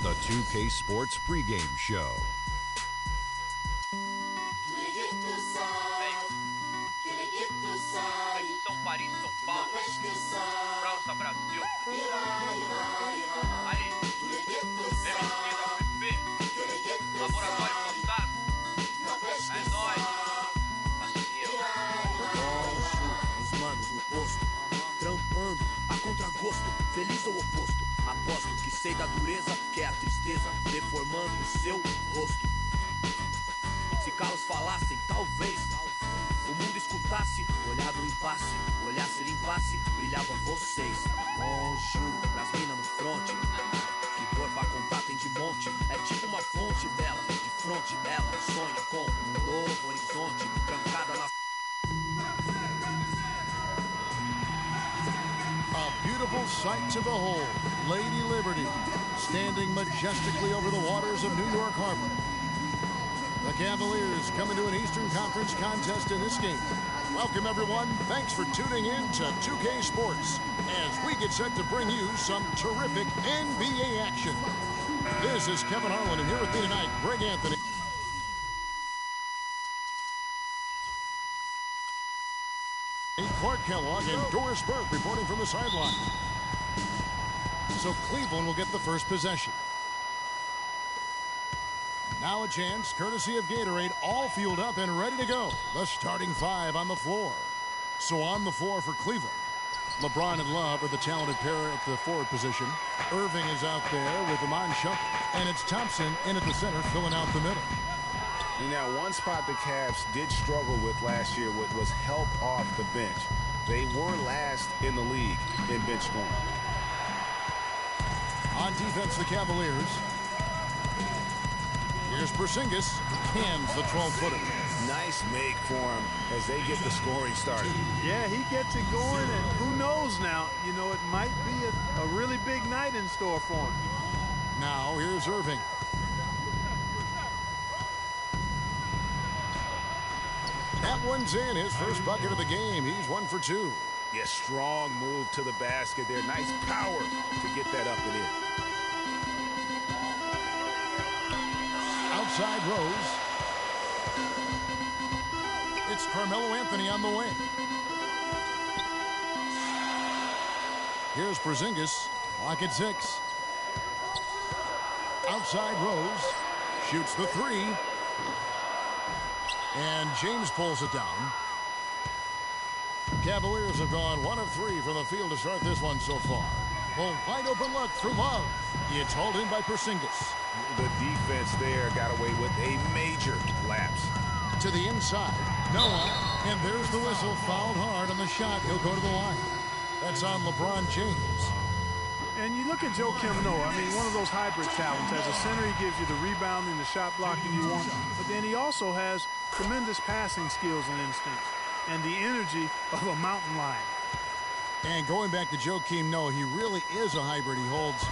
the 2K Sports pregame show. São Paris, São Paulo, França, Brasil. Aí, MC da UFP, Laboratório Postado. É nóis. Assim, Os manos no posto, trampando a contragosto, feliz ou oposto. Aposto que sei da dureza, que é a tristeza deformando o seu rosto. Se carros falassem, talvez o mundo escutasse, olhar do impasse, olhar se limpasse, brilhava vocês. Juro, pras minas no fronte, que dor pra contar tem de monte. É tipo uma fonte dela, de fronte ela sonha com um novo horizonte, trancada na... A beautiful sight to behold, Lady Liberty, standing majestically over the waters of New York Harbor. The Cavaliers coming to an Eastern Conference contest in this game. Welcome, everyone. Thanks for tuning in to 2K Sports as we get set to bring you some terrific NBA action. This is Kevin Harlan, and here with me tonight, Greg Anthony. Clark Kellogg and Doris Burke reporting from the sideline. So Cleveland will get the first possession. Now a chance, courtesy of Gatorade, all fueled up and ready to go. The starting five on the floor. So on the floor for Cleveland, LeBron and Love are the talented pair at the forward position. Irving is out there with Iman Shumpert. And it's Thompson in at the center, filling out the middle. Now, one spot the Cavs did struggle with last year was help off the bench. They were last in the league in bench scoring. On defense, the Cavaliers. Here's Porzingis, cans the 12-footer. Nice make for him as they get the scoring started. Yeah, he gets it going, and who knows now, you know, it might be a really big night in store for him. Now, here's Irving. That one's in, his first bucket of the game. He's 1 for 2. Yeah, strong move to the basket there. Nice power to get that up and in. Outside Rose. It's Carmelo Anthony on the wing. Here's Porzingis. Clock at 6. Outside Rose. Shoots the 3. And James pulls it down. Cavaliers have gone 1 of 3 from the field to start this one so far. Well, wide open look for Love. It's hauled in by Porzingis. The defense there got away with a major lapse. To the inside, Noah, and there's the whistle. Fouled hard on the shot. He'll go to the line. That's on LeBron James. And you look at Joakim Noah, I mean, one of those hybrid talents. As a center, he gives you the rebounding, the shot blocking you want. But then he also has tremendous passing skills and instincts and the energy of a mountain lion. And going back to Joakim Noah, he really is a hybrid. He holds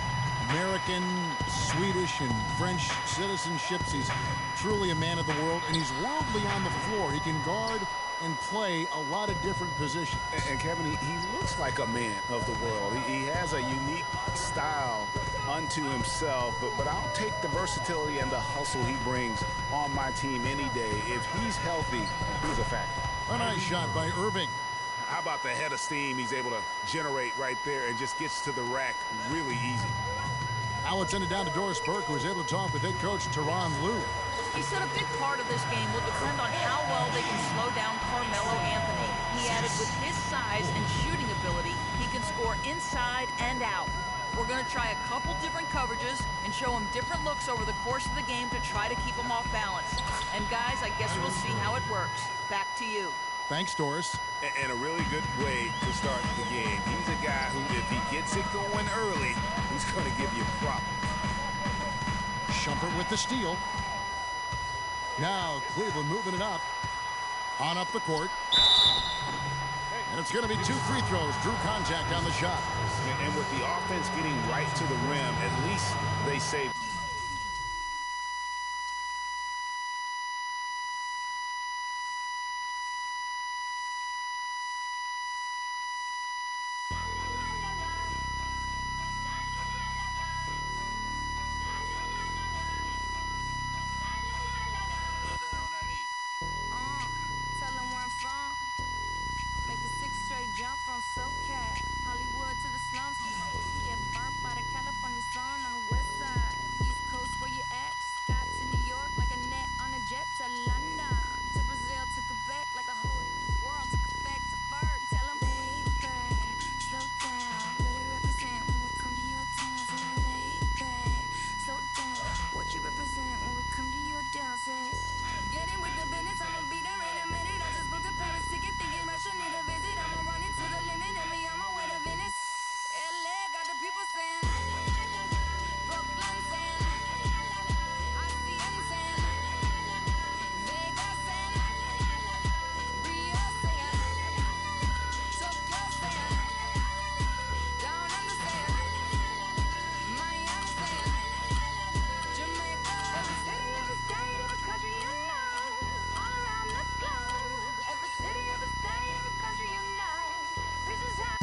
American, Swedish, and French citizenships. He's truly a man of the world, and he's worldly on the floor. He can guard and play a lot of different positions. And Kevin, he looks like a man of the world. He has a unique style unto himself, but I'll take the versatility and the hustle he brings on my team any day. If he's healthy, he's a factor. A nice shot by Irving. How about the head of steam he's able to generate right there and just gets to the rack really easy. Now it's ended down to Doris Burke, who was able to talk with head coach Tyronn Lue. He said a big part of this game will depend on how well they can slow down Carmelo Anthony. He added with his size and shooting ability, he can score inside and out. We're going to try a couple different coverages and show him different looks over the course of the game to try to keep him off balance. And guys, I guess we'll see how it works. Back to you. Thanks, Doris. And a really good way to start the game. He's a guy who, if he gets it going early, he's going to give you problems. Shumpert with the steal. Now Cleveland moving it up. On up the court. And it's going to be 2 free throws. Drew contact on the shot. And with the offense getting right to the rim, at least they save.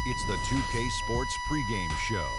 It's the 2K Sports pregame show.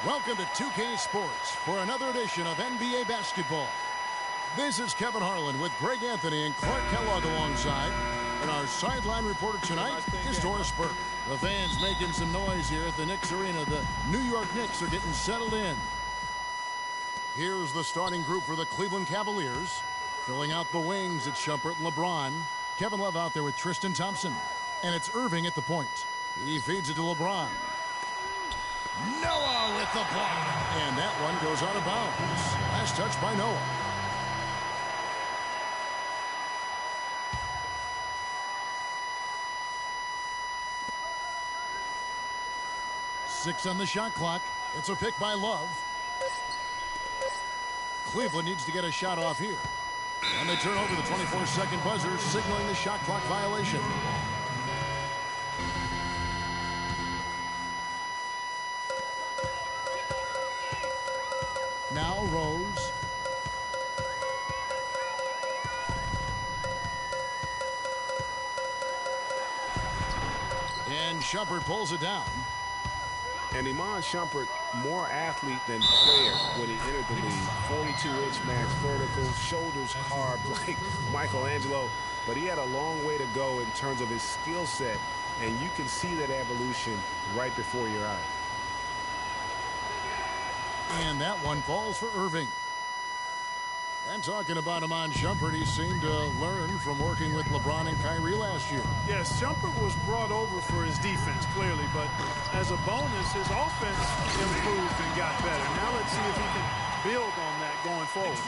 Welcome to 2K Sports for another edition of NBA basketball. This is Kevin Harlan with Greg Anthony and Clark Kellogg alongside. And our sideline reporter tonight is Doris Burke. The fans making some noise here at the Knicks Arena. The New York Knicks are getting settled in. Here's the starting group for the Cleveland Cavaliers. Filling out the wings, it's Shumpert and LeBron. Kevin Love out there with Tristan Thompson. And it's Irving at the point. He feeds it to LeBron. Noah with the block. And that one goes out of bounds. Last touch by Noah. Six on the shot clock. It's a pick by Love. Cleveland needs to get a shot off here. And they turn over the 24-second buzzer, signaling the shot clock violation. Now Rose. And Shumpert pulls it down. And Iman Shumpert, more athlete than player when he entered the league. 42-inch max vertical, shoulders carved like Michelangelo. But he had a long way to go in terms of his skill set. And you can see that evolution right before your eyes. And that one falls for Irving. And talking about Iman Shumpert, he seemed to learn from working with LeBron and Kyrie last year. Yes, Shumpert was brought over for his defense, clearly, but as a bonus, his offense improved and got better. Now let's see if he can build on that going forward.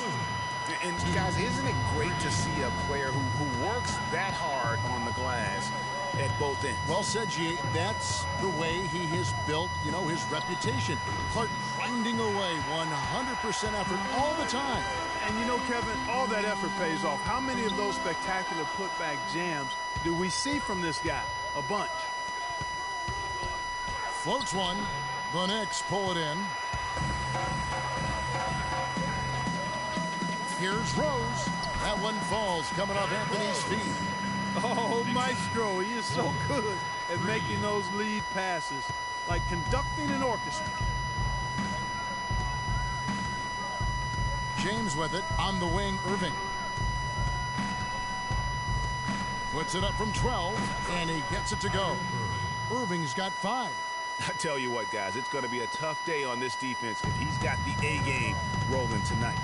And guys, isn't it great to see a player who works that hard on the glass at both ends? Well said, G. That's the way he has built, his reputation. Clark grinding away 100% effort all the time. And Kevin, all that effort pays off. How many of those spectacular putback jams do we see from this guy? A bunch. Floats one. The Knicks pull it in. Here's Rose. That one falls coming off Anthony's feet. Oh, Maestro, he is so good at making those lead passes, like conducting an orchestra. James with it on the wing, Irving. Puts it up from 12, and he gets it to go. Irving's got 5. I tell you what, guys, it's going to be a tough day on this defense if he's got the A game rolling tonight.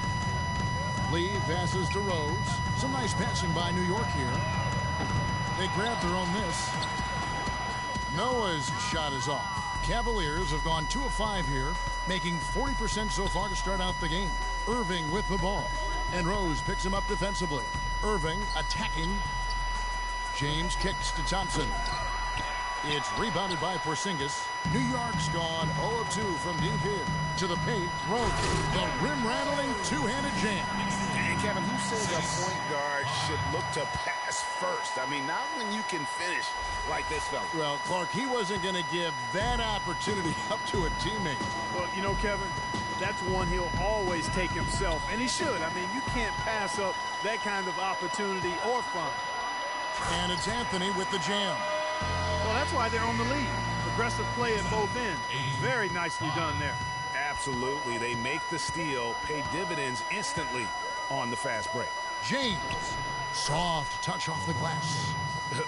Lee passes to Rose. Some nice passing by New York here. They grab their own miss. Noah's shot is off. Cavaliers have gone 2 of 5 here, making 40% so far to start out the game. Irving with the ball. And Rose picks him up defensively. Irving attacking. James kicks to Thompson. It's rebounded by Porzingis. New York's gone 0 of 2 from deep here. To the paint, Rose. The rim-rattling two-handed jam. And Kevin, who says a point guard should look to pass first? I mean, not when you can finish like this fella. Well, Clark, he wasn't going to give that opportunity up to a teammate. Well, you know, Kevin, that's one he'll always take himself, and he should. I mean, you can't pass up that kind of opportunity or fun. And it's Anthony with the jam. Well, that's why they're on the lead. Aggressive play at both ends. Very nicely done there. Absolutely. They make the steal, pay dividends instantly on the fast break. James, soft touch off the glass.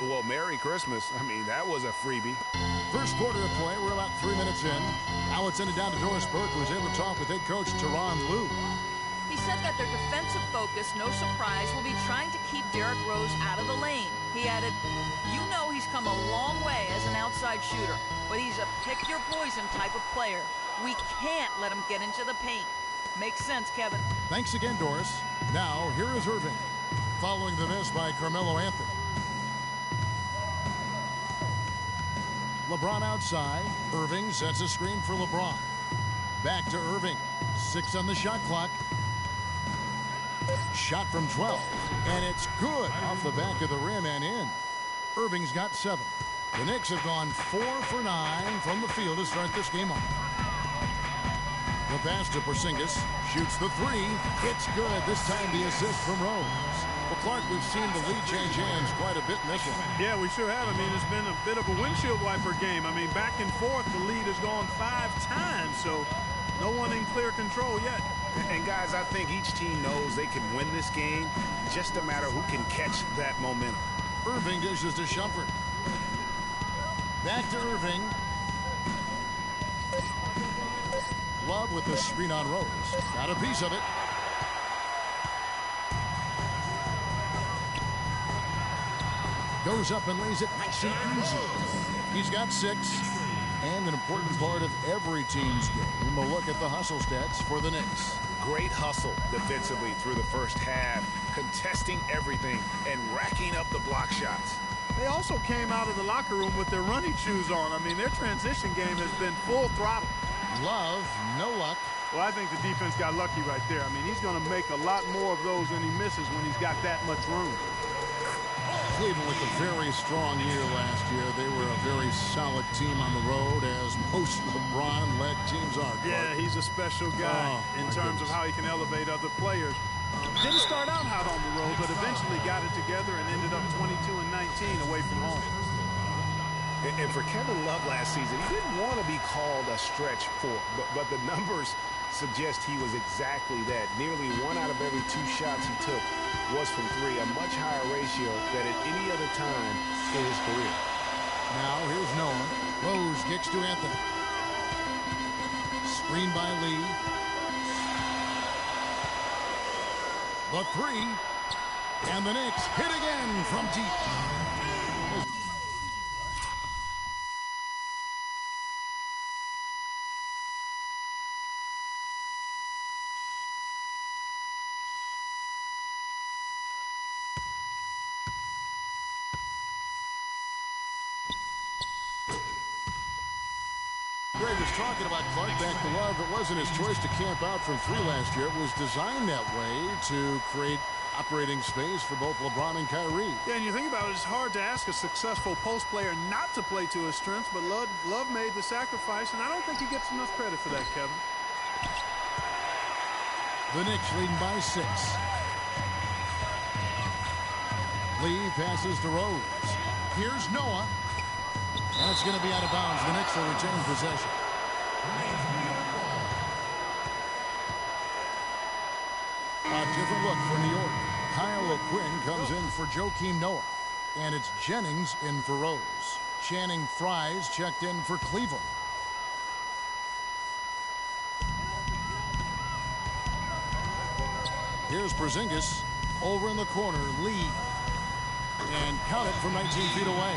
Well, Merry Christmas. I mean, that was a freebie. First quarter of play, we're about 3 minutes in. Now it's ended down to Doris Burke, who's able to talk with head coach Teron Lue. He said that their defensive focus, no surprise, will be trying to keep Derrick Rose out of the lane. He added, you know he's come a long way as an outside shooter, but he's a pick-your-poison type of player. We can't let him get into the paint. Makes sense, Kevin. Thanks again, Doris. Now, here is Irving, following the miss by Carmelo Anthony. LeBron outside. Irving sets a screen for LeBron. Back to Irving. 6 on the shot clock. Shot from 12. And it's good off the back of the rim and in. Irving's got 7. The Knicks have gone 4 for 9 from the field to start this game off. The pass to Porzingis. Shoots the 3. It's good. This time the assist from Rose. Well, Clark, we've seen the lead change hands quite a bit in this one. Yeah, we sure have. I mean, it's been a bit of a windshield wiper game. I mean, back and forth, the lead has gone 5 times, so no one in clear control yet. And, guys, I think each team knows they can win this game. Just a matter who can catch that momentum. Irving dishes to Shumpert. Back to Irving. Love with the screen on Rose. Got a piece of it. Goes up and lays it nice and easy. He's got 6. And an important part of every team's game, we'll look at the hustle stats for the Knicks. Great hustle defensively through the first half, contesting everything and racking up the block shots. They also came out of the locker room with their running shoes on. I mean, their transition game has been full throttle. Love, no luck. Well, I think the defense got lucky right there. I mean, he's going to make a lot more of those than he misses when he's got that much room. Cleveland with a very strong year last year. They were a very solid team on the road, as most LeBron-led teams are. Clark. Yeah, he's a special guy in terms of how he can elevate other players. Didn't start out hot on the road, but eventually got it together and ended up 22-19 away from home. And for Kevin Love last season, he didn't want to be called a stretch four, but the numbers suggest he was exactly that. Nearly 1 out of every 2 shots he took was from 3, a much higher ratio than at any other time in his career. Now here's Noah. Rose kicks to Anthony. Screen by Lee. The 3. And the Knicks hit again from deep. Greg was talking about Clark back to Love. It wasn't his choice to camp out from 3 last year. It was designed that way to create operating space for both LeBron and Kyrie. Yeah, and you think about it, it's hard to ask a successful post player not to play to his strengths, but Love made the sacrifice, and I don't think he gets enough credit for that, Kevin. The Knicks leading by 6. Lee passes to Rose. Here's Noah. And it's going to be out of bounds. The Knicks will retain possession. A different look for New York. Kyle O'Quinn comes in for Joakim Noah. And it's Jennings in for Rose. Channing Frye's checked in for Cleveland. Here's Porzingis. Over in the corner, Lee. And count it from 19 feet away.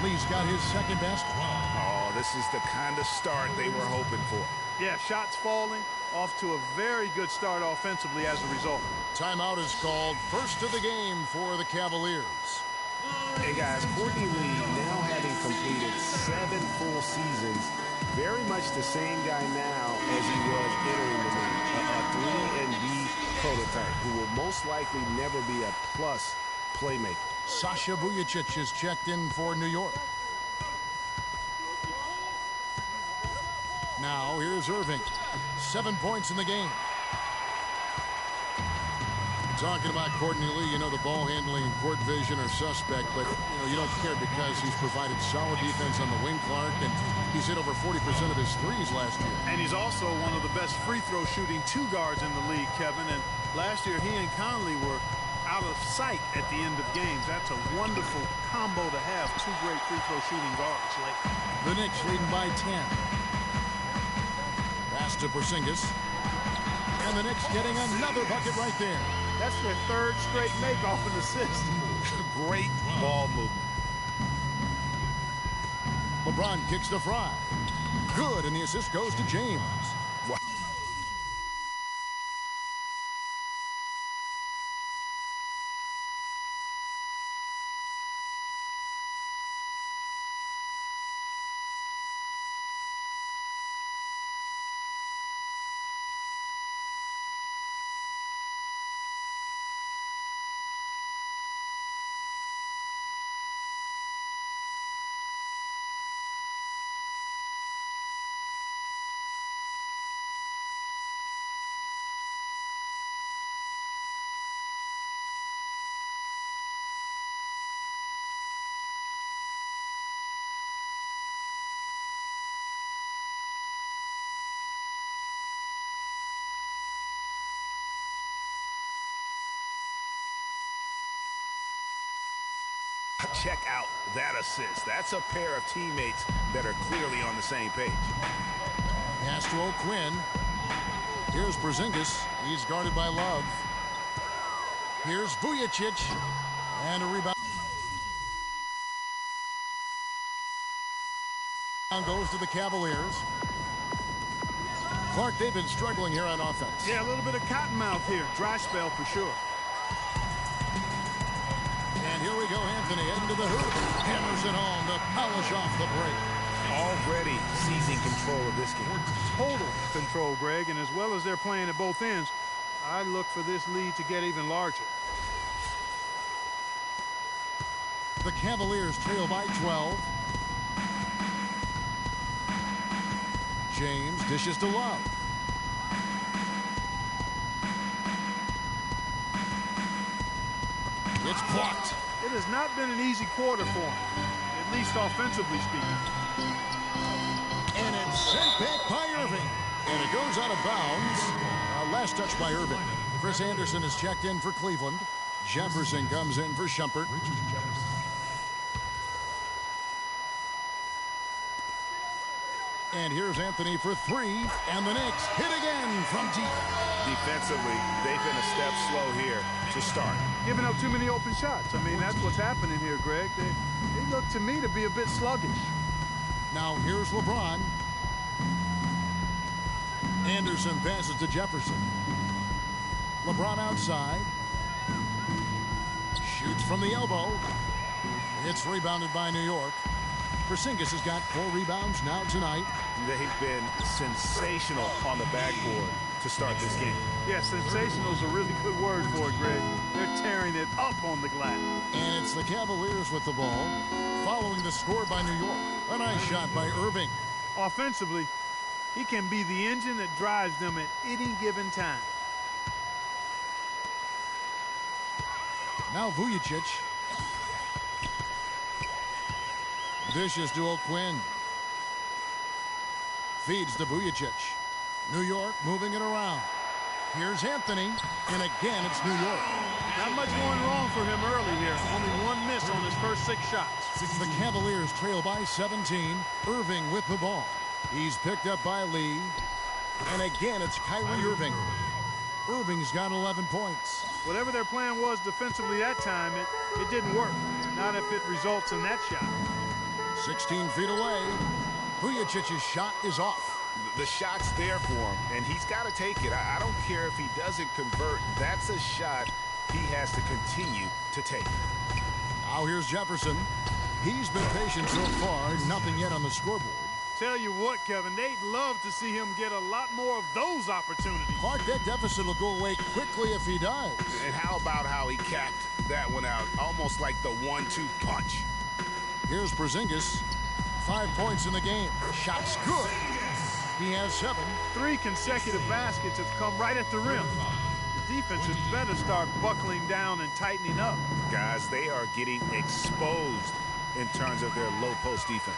Lee's got his second basket. Oh, this is the kind of start they were hoping for. Yeah, shots falling, off to a very good start offensively as a result. Timeout is called. First of the game for the Cavaliers. Hey, guys, Courtney Lee, now having completed 7 full seasons, very much the same guy now as he was entering the league. A 3 and D prototype who will most likely never be a plus playmaker. Sasha Vujacic is checked in for New York. Now here's Irving. 7 points in the game. Talking about Courtney Lee, you know the ball handling and court vision are suspect, but you don't care because he's provided solid defense on the wing, Clark, and he's hit over 40% of his threes last year. And he's also one of the best free throw shooting two guards in the league, Kevin. And last year he and Conley were out of sight at the end of games. That's a wonderful combo to have, two great free throw shooting guards. The Knicks leading by 10. Pass to Porzingis. And the Knicks getting another bucket right there. That's their third straight make off an assist. Great ball movement. LeBron kicks to Fry. Good, and the assist goes to James. Wow. Check out that assist. That's a pair of teammates that are clearly on the same page. Pass to O'Quinn. Here's Porzingis. He's guarded by Love. Here's Vujacic. And a rebound. Goes to the Cavaliers. Clark, they've been struggling here on offense. Yeah, a little bit of cottonmouth here. Dry spell for sure. And here we go, Anthony, heading to the hoop. Hammers it home to polish off the break. Already seizing control of this game. Total control, Greg, and as well as they're playing at both ends, I look for this lead to get even larger. The Cavaliers trail by 12. James dishes to Love. It's blocked. It has not been an easy quarter for him, at least offensively speaking. And it's sent back by Irving. And it goes out of bounds. Last touch by Irving. Chris Anderson is checked in for Cleveland. Jefferson comes in for Shumpert. And here's Anthony for three. And the Knicks hit again from deep. Defensively, they've been a step slow here to start. Giving up too many open shots. I mean, that's what's happening here, Greg. They look to me to be a bit sluggish. Now here's LeBron. Anderson passes to Jefferson. LeBron outside. Shoots from the elbow. It's rebounded by New York. Porzingis has got 4 rebounds now tonight. They've been sensational on the backboard to start this game. Yeah, sensational is a really good word for it, Greg. They're tearing it up on the glass. And it's the Cavaliers with the ball, following the score by New York. A nice shot by Irving. Offensively, he can be the engine that drives them at any given time. Now Vujacic. Dishes to O'Quinn. Feeds to Vujacic. New York moving it around. Here's Anthony. And again, it's New York. Not much going wrong for him early here. Only 1 miss on his first 6 shots. The Cavaliers trail by 17. Irving with the ball. He's picked up by Lee. And again, it's Kyrie Irving. Irving's got 11 points. Whatever their plan was defensively that time, it didn't work. Not if it results in that shot. 16 feet away. Vujacic's shot is off. The shot's there for him, and he's got to take it. I don't care if he doesn't convert. That's a shot he has to continue to take. Now here's Jefferson. He's been patient so far. Nothing yet on the scoreboard. Tell you what, Kevin, they'd love to see him get a lot more of those opportunities. Clark, that deficit will go away quickly if he does. And how about how he capped that one out, almost like the 1-2 punch. Here's Porzingis. 5 points in the game. Shot's good. He has 7. 3 consecutive baskets have come right at the rim. The defense had better start buckling down and tightening up. Guys, they are getting exposed in terms of their low post defense.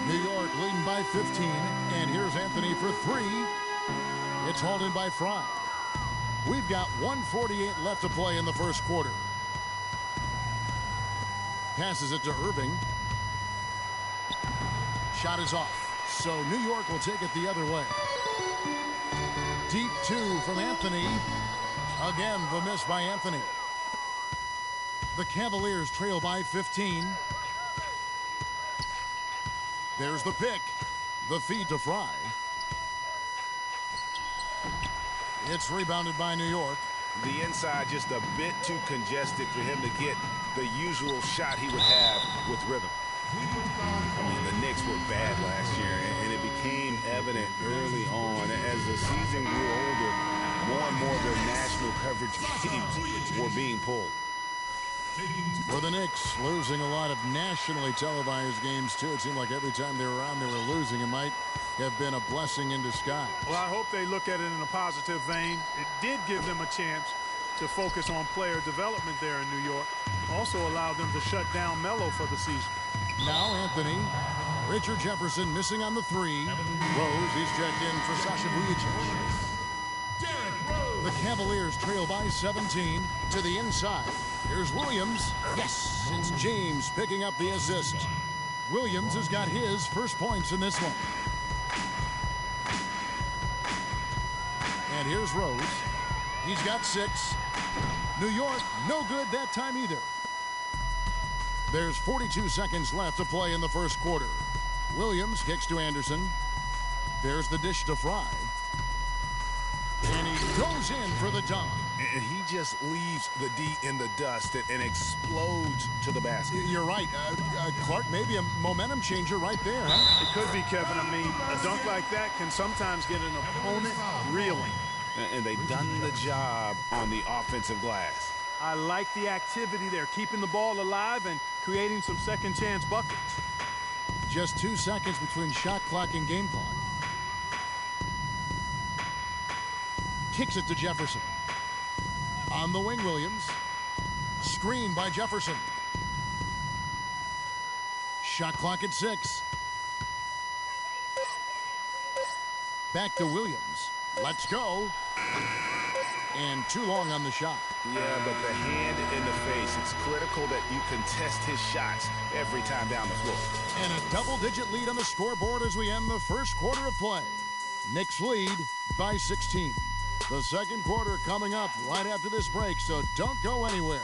New York leading by 15, and here's Anthony for 3. It's hauled in by Fry. We've got 1:48 left to play in the first quarter. Passes it to Irving. Shot is off, so New York will take it the other way. Deep 2 from Anthony. Again, the miss by Anthony. The Cavaliers trail by 15. There's the pick. The feed to Fry. It's rebounded by New York. The inside just a bit too congested for him to get the usual shot he would have with rhythm. I mean, the Knicks were bad last year, and it became evident early on as the season grew older, more and more of their national coverage games were being pulled. For the Knicks, losing a lot of nationally televised games, too. It seemed like every time they were on, they were losing. It might have been a blessing in disguise. Well, I hope they look at it in a positive vein. It did give them a chance to focus on player development there in New York. Also allowed them to shut down Melo for the season. Now Anthony. Richard Jefferson missing on the 3. Rose, he's checked in for Sasha Vujacic. The Cavaliers trail by 17 to the inside. Here's Williams. Yes, it's James picking up the assist. Williams has got his first points in this one. And here's Rose. He's got 6. New York, no good that time either. There's 42 seconds left to play in the first quarter. Williams kicks to Anderson. There's the dish to Fry. And he goes in for the dunk. And he just leaves the D in the dust and explodes to the basket. You're right. Clark, maybe a momentum changer right there, huh? It could be, Kevin. I mean, a dunk like that can sometimes get an opponent reeling. And they've done the job on the offensive glass. I like the activity there, keeping the ball alive and creating some second chance buckets. Just 2 seconds between shot clock and game clock. Kicks it to Jefferson. On the wing, Williams. Screen by Jefferson. Shot clock at 6. Back to Williams. Let's go. And too long on the shot. Yeah, but the hand in the face, it's critical that you contest his shots every time down the floor. And a double-digit lead on the scoreboard as we end the first quarter of play. Knicks lead by 16. The second quarter coming up right after this break, so don't go anywhere.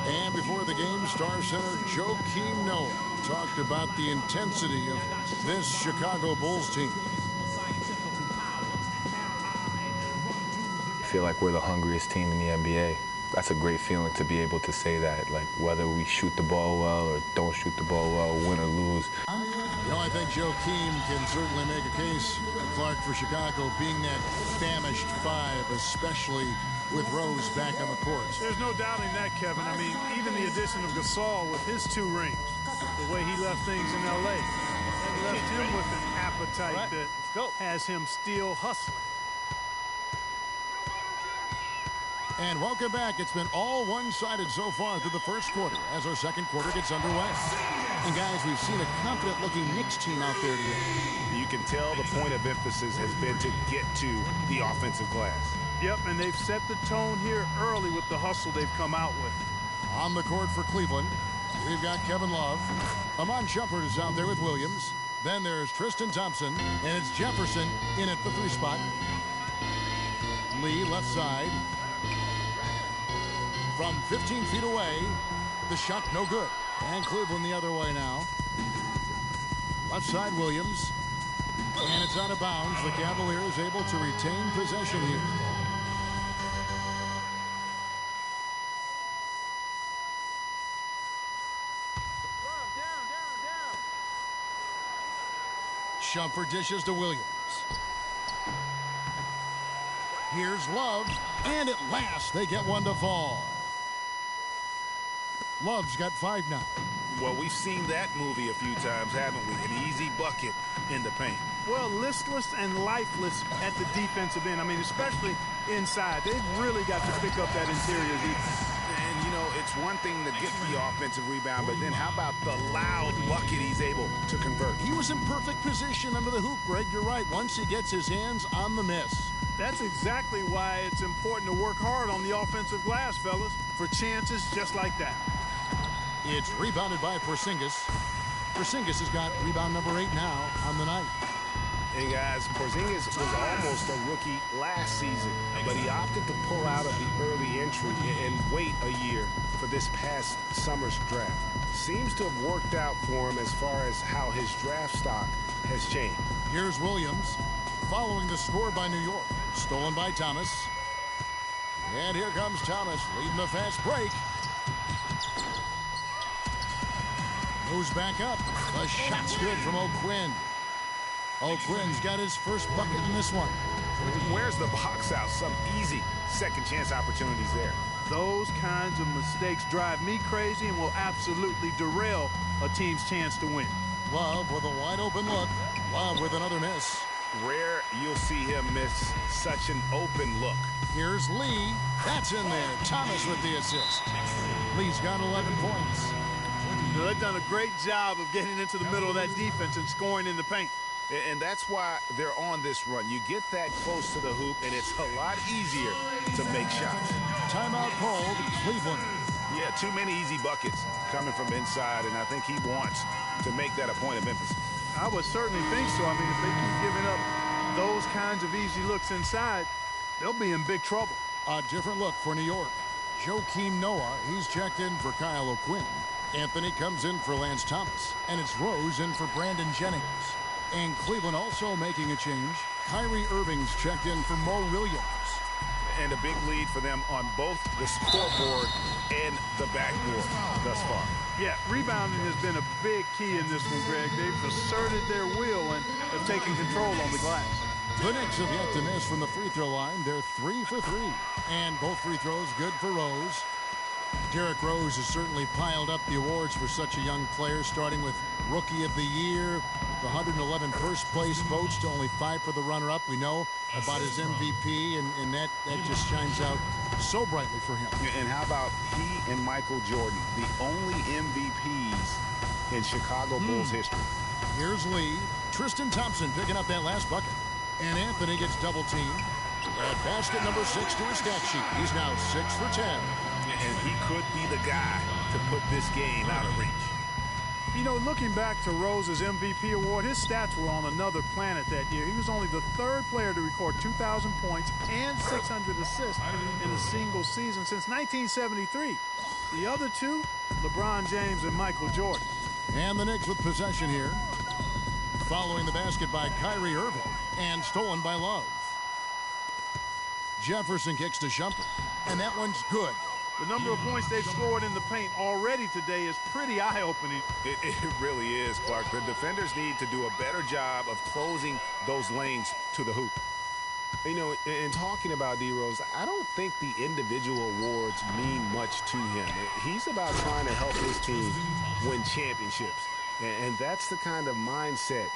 And before the game, Star Center Joakim Noah talked about the intensity of this Chicago Bulls team. I feel like we're the hungriest team in the NBA. That's a great feeling to be able to say that, like whether we shoot the ball well or don't shoot the ball well, win or lose. You know, I think Joakim can certainly make a case, Clark, for Chicago being that famished 5, especially with Rose back on the court. There's no doubting that, Kevin. I mean, even the addition of Gasol with his 2 rings, the way he left things in L.A., left him with an appetite that has him still hustling. And welcome back. It's been all one-sided so far through the first quarter as our second quarter gets underway. And guys, we've seen a confident-looking Knicks team out there today. You can tell the point of emphasis has been to get to the offensive glass. Yep, and they've set the tone here early with the hustle they've come out with. On the court for Cleveland, we've got Kevin Love. Amon Shumpert is out there with Williams. Then there's Tristan Thompson, and it's Jefferson in at the 3 spot. Lee left side. From 15 feet away, the shot no good. And Cleveland the other way now. Left side, Williams. Heads out of bounds. The Cavaliers able to retain possession here. Shumpert dishes to Williams. Here's Love, and at last they get one to fall. Love's got 5 now. Well, we've seen that movie a few times, haven't we? An easy bucket in the paint. Well, listless and lifeless at the defensive end. I mean, especially inside. They've really got to pick up that interior defense. And, you know, it's one thing to get the offensive rebound, but then how about the loud bucket he's able to convert? He was in perfect position under the hoop, Greg. You're right. Once he gets his hands on the miss. That's exactly why it's important to work hard on the offensive glass, fellas, for chances just like that. It's rebounded by Porzingis. Porzingis has got rebound number 8 now on the night. And guys, Porzingis was almost a rookie last season, but he opted to pull out of the early entry and wait a year for this past summer's draft. Seems to have worked out for him as far as how his draft stock has changed. Here's Williams following the score by New York. Stolen by Thomas. And here comes Thomas leading the fast break. Moves back up. The shot's good from O'Quinn. O'Quinn's got his first bucket in this one. Where's the box out? Some easy second chance opportunities there. Those kinds of mistakes drive me crazy and will absolutely derail a team's chance to win. Love with a wide open look. Love with another miss. Rare you'll see him miss such an open look. Here's Lee. That's in there. Thomas with the assist. Lee's got 11 points. They've done a great job of getting into the middle of that defense and scoring in the paint. And that's why they're on this run. You get that close to the hoop, and it's a lot easier to make shots. Timeout called, Cleveland. Yeah, too many easy buckets coming from inside, and I think he wants to make that a point of emphasis. I would certainly think so. I mean, if they keep giving up those kinds of easy looks inside, they'll be in big trouble. A different look for New York. Joakim Noah, he's checked in for Kyle O'Quinn. Anthony comes in for Lance Thomas. And it's Rose in for Brandon Jennings. And Cleveland also making a change. Kyrie Irving's checked in for Mo Williams. And a big lead for them on both the scoreboard and the backboard thus far. Yeah, rebounding has been a big key in this one, Greg. They've asserted their will and have taken control on the glass. The Knicks have yet to miss from the free throw line. They're 3 for 3. And both free throws good for Rose. Derrick Rose has certainly piled up the awards for such a young player, starting with Rookie of the Year, the 111 first place votes to only 5 for the runner-up. We know about his MVP, and that just shines out so brightly for him. And how about he and Michael Jordan, the only MVPs in Chicago Bulls history? Here's Lee. Tristan Thompson picking up that last bucket. And Anthony gets double-teamed. At basket number 6 to his stat sheet. He's now 6 for 10. And he could be the guy to put this game out of reach. You know, looking back to Rose's MVP award, his stats were on another planet that year. He was only the 3rd player to record 2,000 points and 600 assists in a single season since 1973. The other two, LeBron James and Michael Jordan. And the Knicks with possession here. Following the basket by Kyrie Irving and stolen by Love. Jefferson kicks to Shumpert, and that one's good. The number of points they've scored in the paint already today is pretty eye-opening. It really is, Clark. The defenders need to do a better job of closing those lanes to the hoop. You know, in talking about D-Rose, I don't think the individual awards mean much to him. He's about trying to help his team win championships. And that's the kind of mindset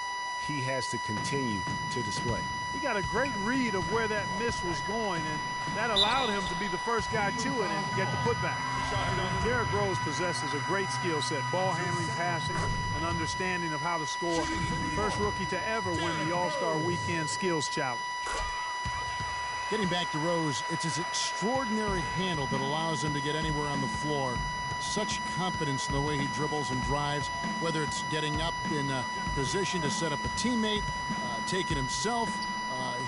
he has to continue to display. He got a great read of where that miss was going, and that allowed him to be the first guy to it and get the putback. Derrick Rose possesses a great skill set, ball handling, passing, an understanding of how to score. First rookie to ever win the All-Star Weekend Skills Challenge. Getting back to Rose, it's his extraordinary handle that allows him to get anywhere on the floor. Such confidence in the way he dribbles and drives, whether it's getting up in a position to set up a teammate, taking himself.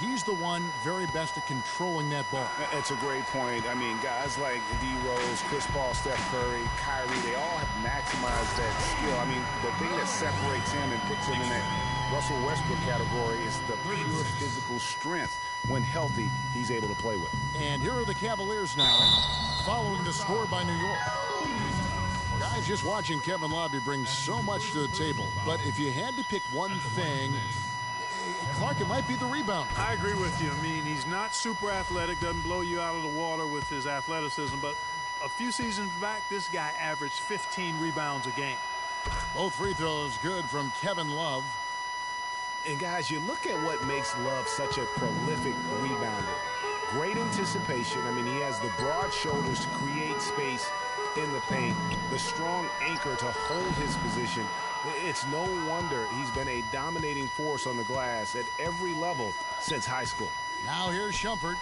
He's the one very best at controlling that ball. It's a great point. I mean, guys like D-Rose, Chris Paul, Steph Curry, Kyrie, they all have maximized that skill. I mean, the thing that separates him and puts him in that Russell Westbrook category is the pure physical strength. When healthy, he's able to play with. And here are the Cavaliers now, following the score by New York. Guys, just watching Kevin Love, he brings so much to the table. But if you had to pick one thing, Clark, it might be the rebound. I agree with you. I mean, he's not super athletic, doesn't blow you out of the water with his athleticism, but a few seasons back, this guy averaged 15 rebounds a game. Both free throws good from Kevin Love. And guys, you look at what makes Love such a prolific rebounder. Great anticipation. I mean, he has the broad shoulders to create space in the paint, the strong anchor to hold his position. It's no wonder he's been a dominating force on the glass at every level since high school. Now here's Shumpert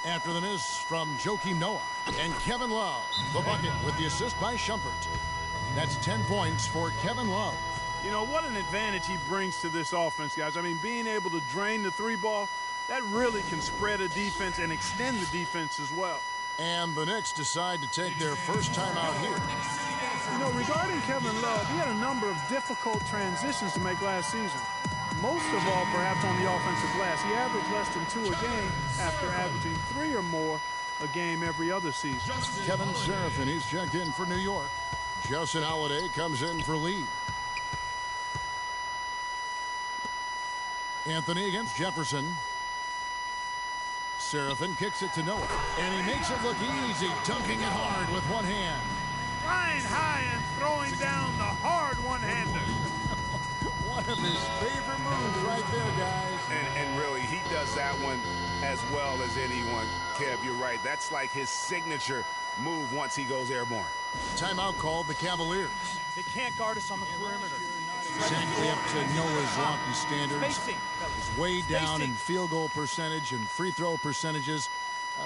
after the miss from Joakim Noah. And Kevin Love, the bucket with the assist by Shumpert. That's 10 points for Kevin Love. You know, what an advantage he brings to this offense, guys. I mean, being able to drain the three ball, that really can spread a defense and extend the defense as well. And the Knicks decide to take their first time out here. You know, regarding Kevin Love, he had a number of difficult transitions to make last season. Most of all, perhaps on the offensive glass. He averaged less than 2 a game after averaging 3 or more a game every other season. Kevin Seraphin, he's checked in for New York. Justin Holiday comes in for Lee. Anthony against Jefferson. Seraphin kicks it to Noah, and he makes it look easy, dunking it hard with one hand. Flying high and throwing down the hard one-hander. One of his favorite moves right there, guys. And really, he does that one as well as anyone. Kev, you're right. That's like his signature move once he goes airborne. Timeout called the Cavaliers. They can't guard us on the perimeter. Exactly up to Noah's lofty standards. He's way down in field goal percentage and free throw percentages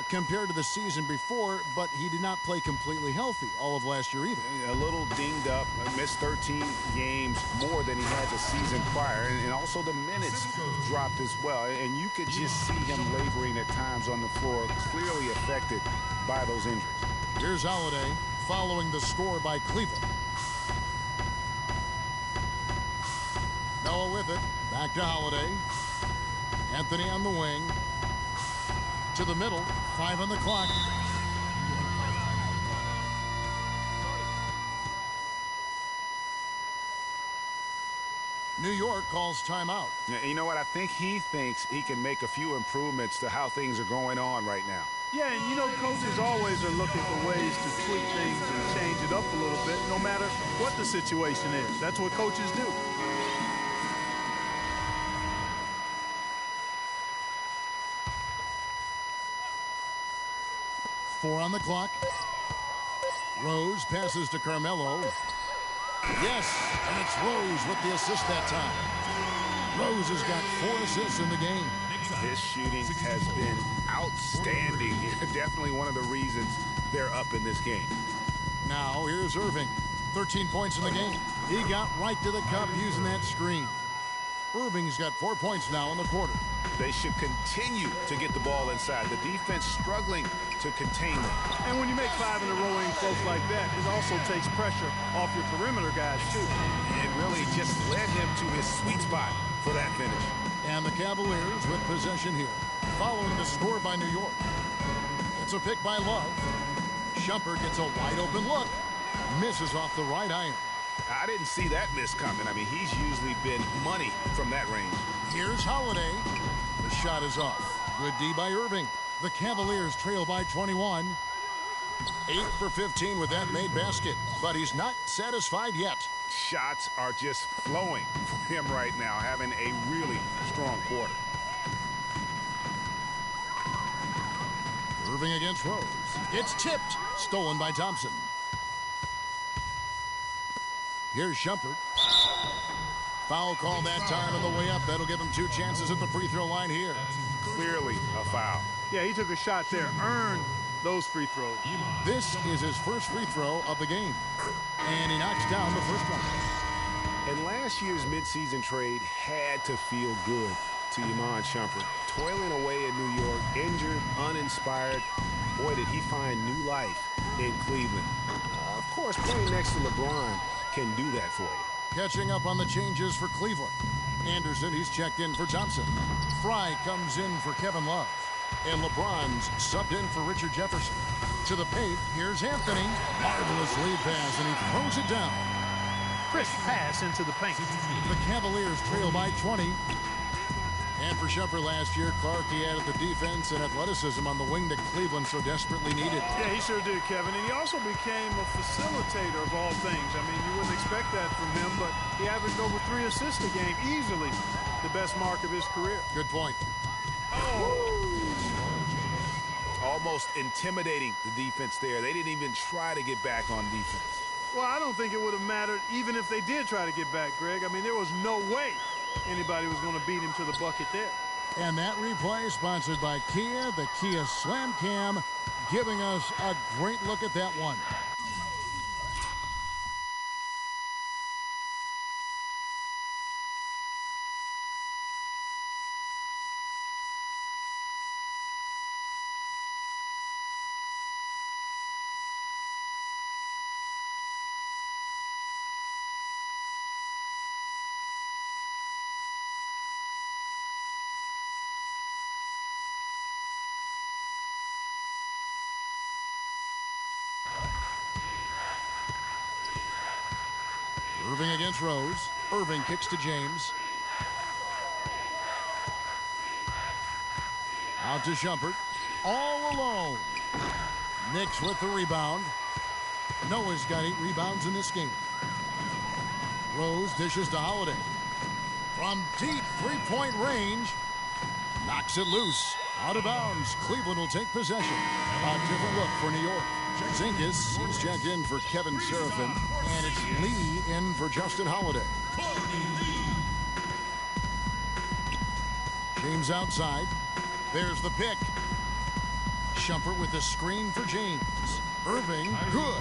compared to the season before, but he did not play completely healthy all of last year either. A little dinged up, missed 13 games more than he had the season prior, and also the minutes dropped as well. And you could just see him laboring at times on the floor, clearly affected by those injuries. Here's Holiday following the score by Cleveland. Noah with it. Back to Holiday. Anthony on the wing. To the middle. 5 on the clock. New York calls timeout. You know what? I think he thinks he can make a few improvements to how things are going on right now. Yeah, and you know, coaches always are looking for ways to tweak things and change it up a little bit, no matter what the situation is. That's what coaches do. Four on the clock. Rose passes to Carmelo. Yes, and it's Rose with the assist that time. Rose has got 4 assists in the game. His shooting has been outstanding. Definitely one of the reasons they're up in this game. Now here's Irving. 13 points in the game. He got right to the cup using that screen. Irving's got 4 points now in the quarter. They should continue to get the ball inside. The defense struggling to contain them. And when you make 5 in a row in close like that, it also takes pressure off your perimeter guys, too. It really just led him to his sweet spot for that finish. And the Cavaliers with possession here, following the score by New York. It's a pick by Love. Shumpert gets a wide open look. Misses off the right iron. I didn't see that miss coming. I mean, he's usually been money from that range. Here's Holiday. The shot is off. Good D by Irving. The Cavaliers trail by 21. 8 for 15 with that made basket. But he's not satisfied yet. Shots are just flowing for him right now, having a really strong quarter. Irving against Rose. It's tipped. Stolen by Thompson. Here's Shumpert. Foul call that time on the way up. That'll give him 2 chances at the free throw line here. Clearly a foul. Yeah, he took a shot there, earned those free throws. This is his first free throw of the game. And he knocks down the first one. And last year's midseason trade had to feel good to Iman Shumpert. Toiling away in New York, injured, uninspired. Boy, did he find new life in Cleveland. Of course, playing next to LeBron can do that for you. Catching up on the changes for Cleveland. Anderson, he's checked in for Thompson. Fry comes in for Kevin Love. And LeBron's subbed in for Richard Jefferson. To the paint, here's Anthony. Marvelous lead pass, and he throws it down. Crisp pass into the paint. The Cavaliers trail by 20. And for Shumpert last year, Clark, he added the defense and athleticism on the wing that Cleveland so desperately needed. Yeah, he sure did, Kevin. And he also became a facilitator of all things. I mean, you wouldn't expect that from him, but he averaged over 3 assists a game, easily the best mark of his career. Good point. Almost intimidating the defense there. They didn't even try to get back on defense. Well, I don't think it would have mattered even if they did try to get back, Greg. I mean, there was no way anybody was going to beat him to the bucket there. And that replay sponsored by Kia, the Kia Slam Cam, giving us a great look at that one. Irving against Rose. Irving kicks to James. Out to Shumpert. All alone. Knicks with the rebound. Noah's got 8 rebounds in this game. Rose dishes to Holiday. From deep three-point range. Knocks it loose. Out of bounds. Cleveland will take possession. A different look for New York. Zinkis, he's checked in for Kevin Serafin, and it's Lee in for Justin Holiday. James outside. There's the pick. Shumpert with the screen for James. Irving, good.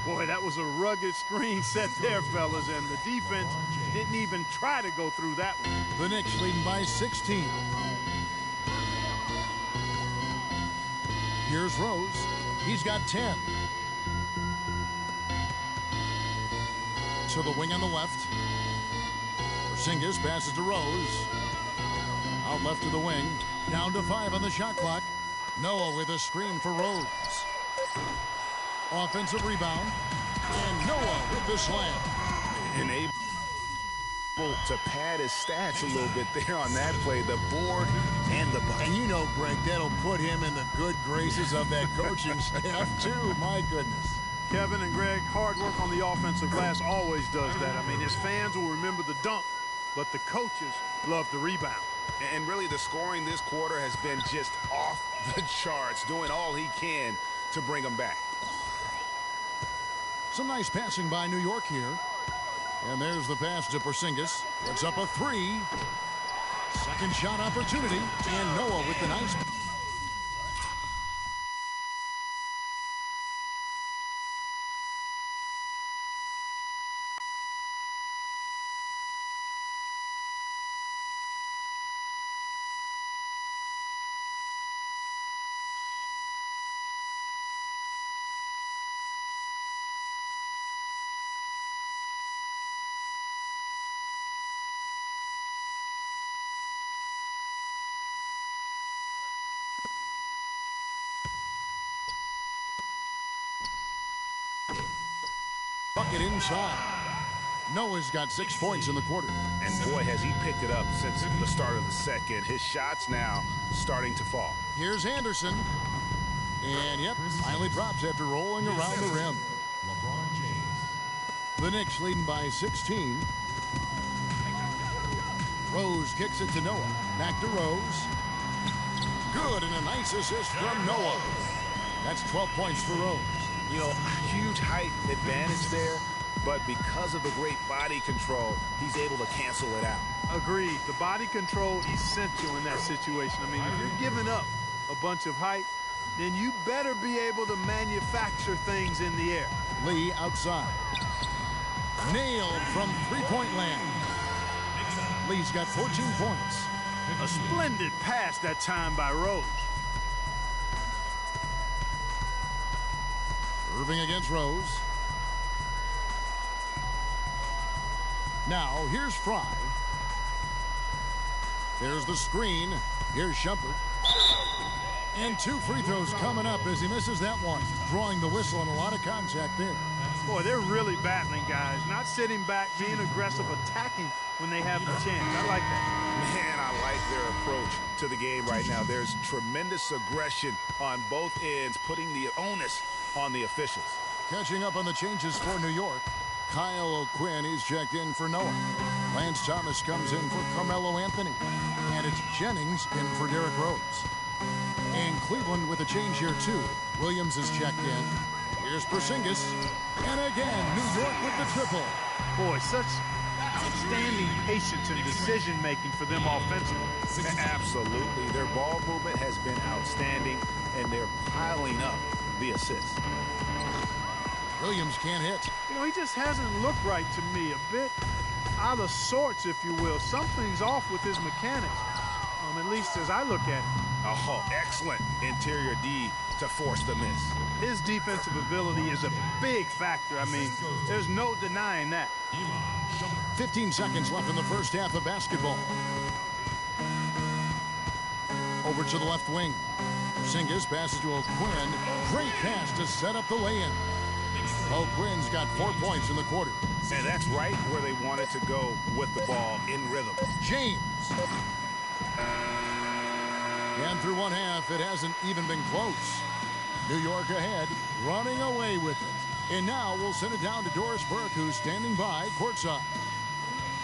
Boy, that was a rugged screen set there, fellas, and the defense didn't even try to go through that one. The Knicks leading by 16. Here's Rose. He's got 10. To the wing on the left. Porzingis passes to Rose. Out left to the wing. Down to 5 on the shot clock. Noah with a screen for Rose. Offensive rebound. And Noah with the slam. And able to pad his stats a little bit there on that play. The board and the bucket. And you know, Greg, that'll put him in the good graces of that coaching staff, too. My goodness. Kevin and Greg, hard work on the offensive glass always does that. I mean, his fans will remember the dunk, but the coaches love the rebound. And really, the scoring this quarter has been just off the charts, doing all he can to bring them back. Some nice passing by New York here. And there's the pass to Porzingis. Puts up a 3. Second shot opportunity. And Noah with the nice. Bucket inside. Noah's got 6 points in the quarter. And boy, has he picked it up since the start of the second. His shots now starting to fall. Here's Anderson. And, yep, finally drops after rolling around the rim. The Knicks leading by 16. Rose kicks it to Noah. Back to Rose. Good, and a nice assist from Noah. That's 12 points for Rose. You know, huge height advantage there, but because of the great body control, he's able to cancel it out. Agreed. The body control essential in that situation. I mean, if you're giving up a bunch of height, then you better be able to manufacture things in the air. Lee outside. Nailed from three-point land. Lee's got 14 points. A splendid pass that time by Rose. Irving against Rose. Now, here's Fry. There's the screen. Here's Shumpert. And 2 free throws coming up as he misses that one. Drawing the whistle and a lot of contact there. Boy, they're really battling, guys. Not sitting back, being aggressive, attacking when they have the chance. I like that. Man, I like their approach to the game right now. There's tremendous aggression on both ends, putting the onus on the officials. Catching up on the changes for New York. Kyle O'Quinn is checked in for Noah. Lance Thomas comes in for Carmelo Anthony. And it's Jennings in for Derrick Rose. And Cleveland with a change here, too. Williams is checked in. Here's Porzingis. And again, New York with the triple. Boy, such outstanding patience and decision-making for them offensively. Absolutely. Their ball movement has been outstanding, and they're piling up the assists. Williams can't hit. You know, he just hasn't looked right to me. A bit out of sorts, if you will. Something's off with his mechanics, at least as I look at it. Oh, excellent interior D to force the miss. His defensive ability is a big factor. I mean, there's no denying that. 15 seconds left in the first half of basketball. Over to the left wing. Porzingis passes to O'Quinn. Great pass to set up the lay-in. O'Quinn's got 4 points in the quarter. And that's right where they wanted to go with the ball in rhythm. James. And through one half, it hasn't even been close. New York ahead, running away with it. And now we'll send it down to Doris Burke, who's standing by courtside.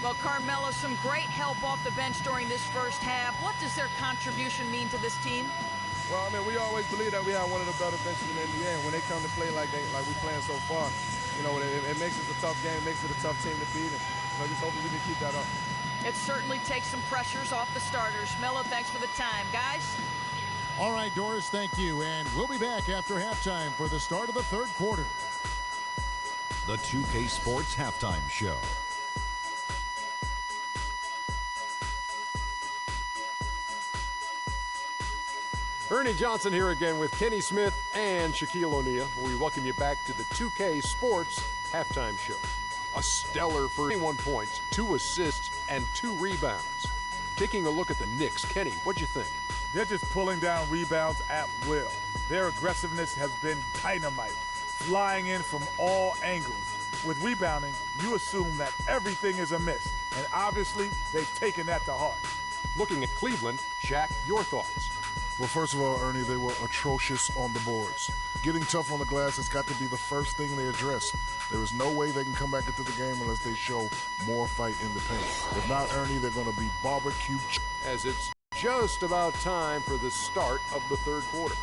Well, Carmelo, some great help off the bench during this first half. What does their contribution mean to this team? Well, I mean, we always believe that we have one of the better benches in the NBA. And when they come to play like we're playing so far, you know, it makes it a tough game, makes it a tough team to beat. And, you know, just hoping we can keep that up. It certainly takes some pressures off the starters. Melo, thanks for the time. Guys? All right, Doris, thank you. And we'll be back after halftime for the start of the third quarter. The 2K Sports Halftime Show. Ernie Johnson here again with Kenny Smith and Shaquille O'Neal. We welcome you back to the 2K Sports Halftime Show. A stellar for 21 points, 2 assists, and 2 rebounds. Taking a look at the Knicks, Kenny, what'd you think? They're just pulling down rebounds at will. Their aggressiveness has been dynamite, flying in from all angles. With rebounding, you assume that everything is a miss, and obviously they've taken that to heart. Looking at Cleveland, Shaq, your thoughts? Well, first of all, Ernie, they were atrocious on the boards. Getting tough on the glass has got to be the first thing they address. There is no way they can come back into the game unless they show more fight in the paint. If not, Ernie, they're going to be barbecue. As it's just about time for the start of the third quarter.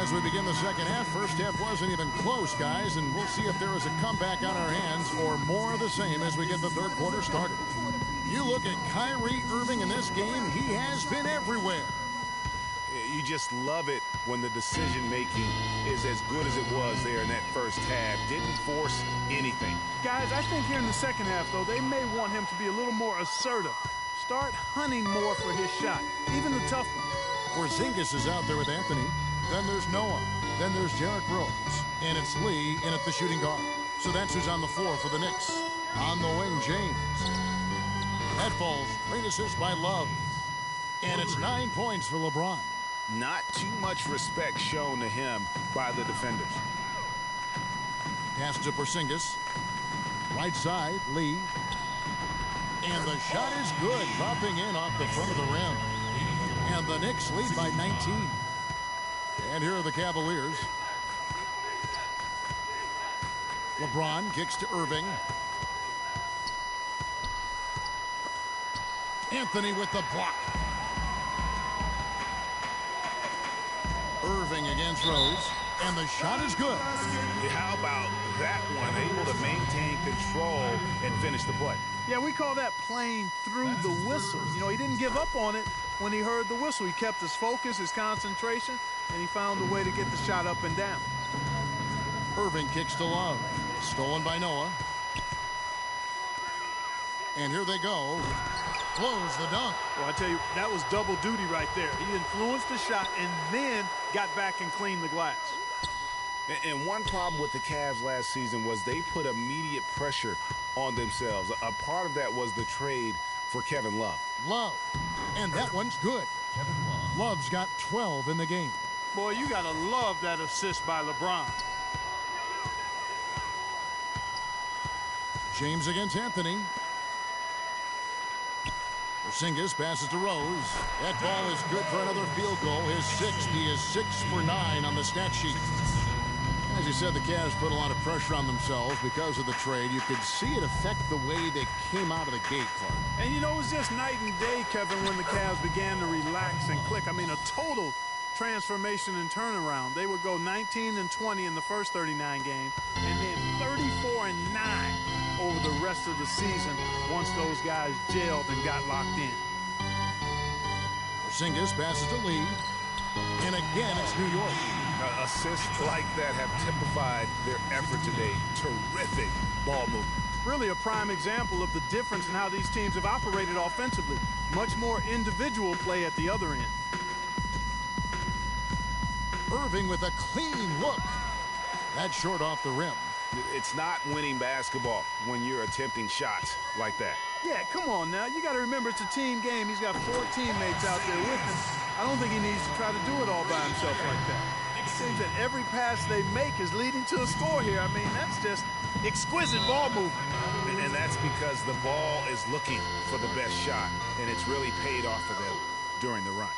As we begin the second half, first half wasn't even close, guys, and we'll see if there is a comeback on our hands or more of the same as we get the third quarter started. You look at Kyrie Irving in this game, he has been everywhere. You just love it when the decision-making is as good as it was there in that first half. Didn't force anything. Guys, I think here in the second half, though, they may want him to be a little more assertive. Start hunting more for his shot, even the tough one. Porzingis is out there with Anthony. Then there's Noah. Then there's Derrick Rose. And it's Lee in at the shooting guard. So that's who's on the floor for the Knicks. On the wing, James. That falls. Great assist by Love. And it's 9 points for LeBron. Not too much respect shown to him by the defenders. Pass to Porzingis. Right side, Lee. And the shot is good, dropping in off the front of the rim. And the Knicks lead by 19. And here are the Cavaliers. LeBron kicks to Irving. Anthony with the block. Irving against Rose. And the shot is good. How about that one? Able to maintain control and finish the play. Yeah, we call that playing through the whistle. You know, he didn't give up on it when he heard the whistle. He kept his focus, his concentration, and he found a way to get the shot up and down. Irving kicks to Love. Stolen by Noah. And here they go. blows the dunk. Well, I tell you, that was double duty right there. He influenced the shot and then got back and cleaned the glass. And one problem with the Cavs last season was they put immediate pressure on themselves. A part of that was the trade for Kevin Love. Love. And that one's good. Love's got 12 in the game. Boy, you got to love that assist by LeBron. James against Anthony. Porzingis passes to Rose. That ball is good for another field goal. His sixth. He is 6 for 9 on the stat sheet. As you said, the Cavs put a lot of pressure on themselves because of the trade. You could see it affect the way they came out of the gate, Clark. And, you know, it was just night and day, Kevin, when the Cavs began to relax and click. I mean, a total transformation and turnaround. They would go 19-20 in the first 39 games and then 34-9 over the rest of the season once those guys gelled and got locked in. Porzingis passes to Lee. And again, it's New York. Assists like that have typified their effort today. Terrific ball movement. Really a prime example of the difference in how these teams have operated offensively. Much more individual play at the other end. Irving with a clean look. That's short off the rim. It's not winning basketball when you're attempting shots like that. Yeah, come on now. You got to remember it's a team game. He's got 4 teammates out there with him. I don't think he needs to try to do it all by himself like that. It seems that every pass they make is leading to a score here. I mean, that's just exquisite ball movement. And that's because the ball is looking for the best shot, and it's really paid off for them during the run.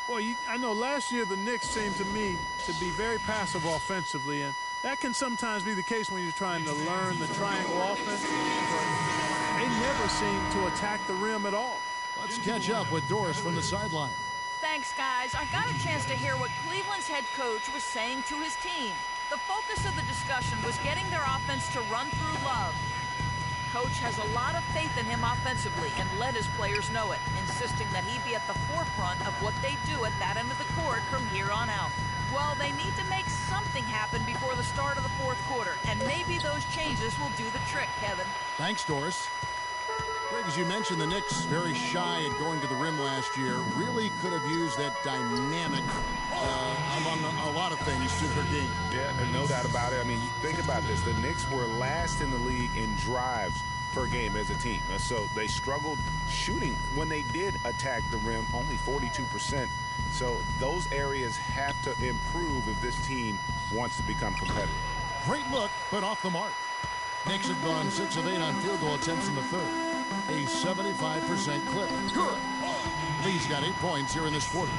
Well, I know last year the Knicks seemed to me to be very passive offensively, and that can sometimes be the case when you're trying to learn the triangle offense. But they never seem to attack the rim at all. Let's catch up with Doris from the sideline. Thanks, guys. I got a chance to hear what Cleveland's head coach was saying to his team. The focus of the discussion was getting their offense to run through Love. Coach has a lot of faith in him offensively and let his players know it, insisting that he be at the forefront of what they do at that end of the court from here on out. Well, they need to make something happen before the start of the fourth quarter, and maybe those changes will do the trick, Kevin. Thanks, Doris. Greg, as you mentioned, the Knicks very shy at going to the rim last year. Really could have used that dynamic among a lot of things to their game. Yeah, no doubt about it. I mean, think about this. The Knicks were last in the league in drives per game as a team. So they struggled shooting. When they did attack the rim, only 42%. So those areas have to improve if this team wants to become competitive. Great look, but off the mark. Knicks have gone 6 of 8 on field goal attempts in the third. A 75% clip. Good. Lee's got 8 points here in this quarter.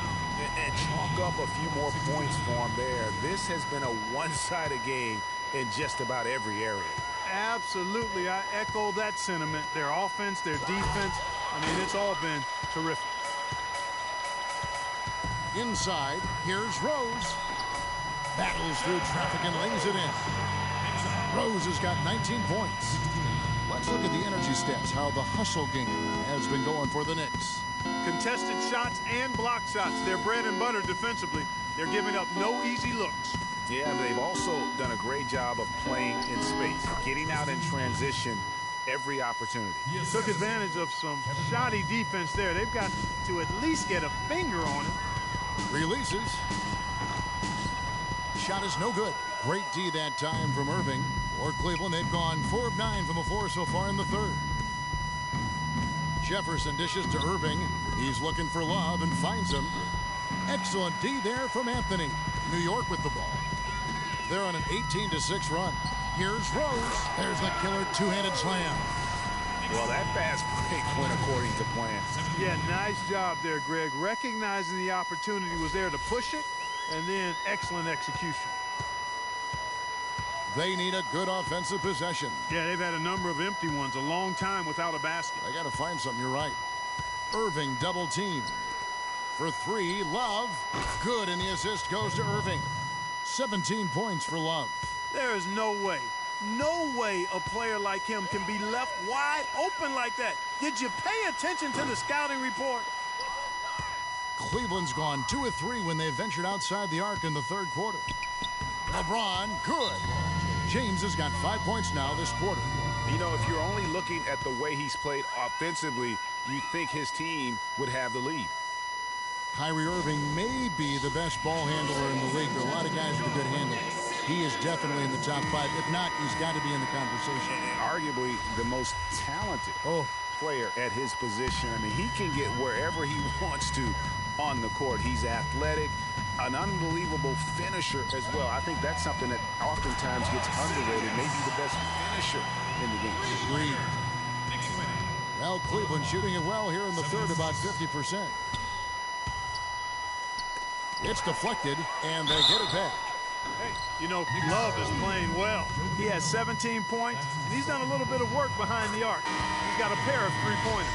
And chalk up a few more points for him there. This has been a one-sided game in just about every area. Absolutely. I echo that sentiment. Their offense, their defense, I mean, it's all been terrific. Inside, here's Rose. Battles through traffic and lays it in. Rose has got 19 points. Let's look at the energy stats, how the hustle game has been going for the Knicks. Contested shots and block shots. They're bread and butter defensively. They're giving up no easy looks. Yeah, but they've also done a great job of playing in space, getting out in transition every opportunity. Took advantage of some shoddy defense there. They've got to at least get a finger on it. Releases. Shot is no good. Great D that time from Irving. For Cleveland, they've gone 4 of 9 from the floor so far in the third. Jefferson dishes to Irving. He's looking for Love and finds him. Excellent D there from Anthony. New York with the ball. They're on an 18-6 run. Here's Rose. There's the killer two-handed slam. Well, that fast break went according to plan. Yeah, nice job there, Greg. Recognizing the opportunity was there to push it, and then excellent execution. They need a good offensive possession. Yeah, they've had a number of empty ones, a long time without a basket. They got to find something, you're right. Irving double team. For 3, Love. Good, and the assist goes to Irving. 17 points for Love. There is no way a player like him can be left wide open like that. Did you pay attention to the scouting report? Cleveland's gone 2 of 3 when they ventured outside the arc in the third quarter. LeBron, good. James has got 5 points now this quarter. You know, if you're only looking at the way he's played offensively, you think his team would have the lead. Kyrie Irving may be the best ball handler in the league. There are a lot of guys with a good handle. He is definitely in the top 5. If not, he's got to be in the conversation. And arguably the most talented player at his position. I mean, he can get wherever he wants to on the court. He's athletic, an unbelievable finisher as well. I think that's something that oftentimes gets underrated. Maybe the best finisher in the game. Agreed. Well, Cleveland shooting it well here in the third, about 50%. It's deflected, and they get it back. Hey, you know, Love is playing well. He has 17 points, and he's done a little bit of work behind the arc. He's got a pair of three-pointers.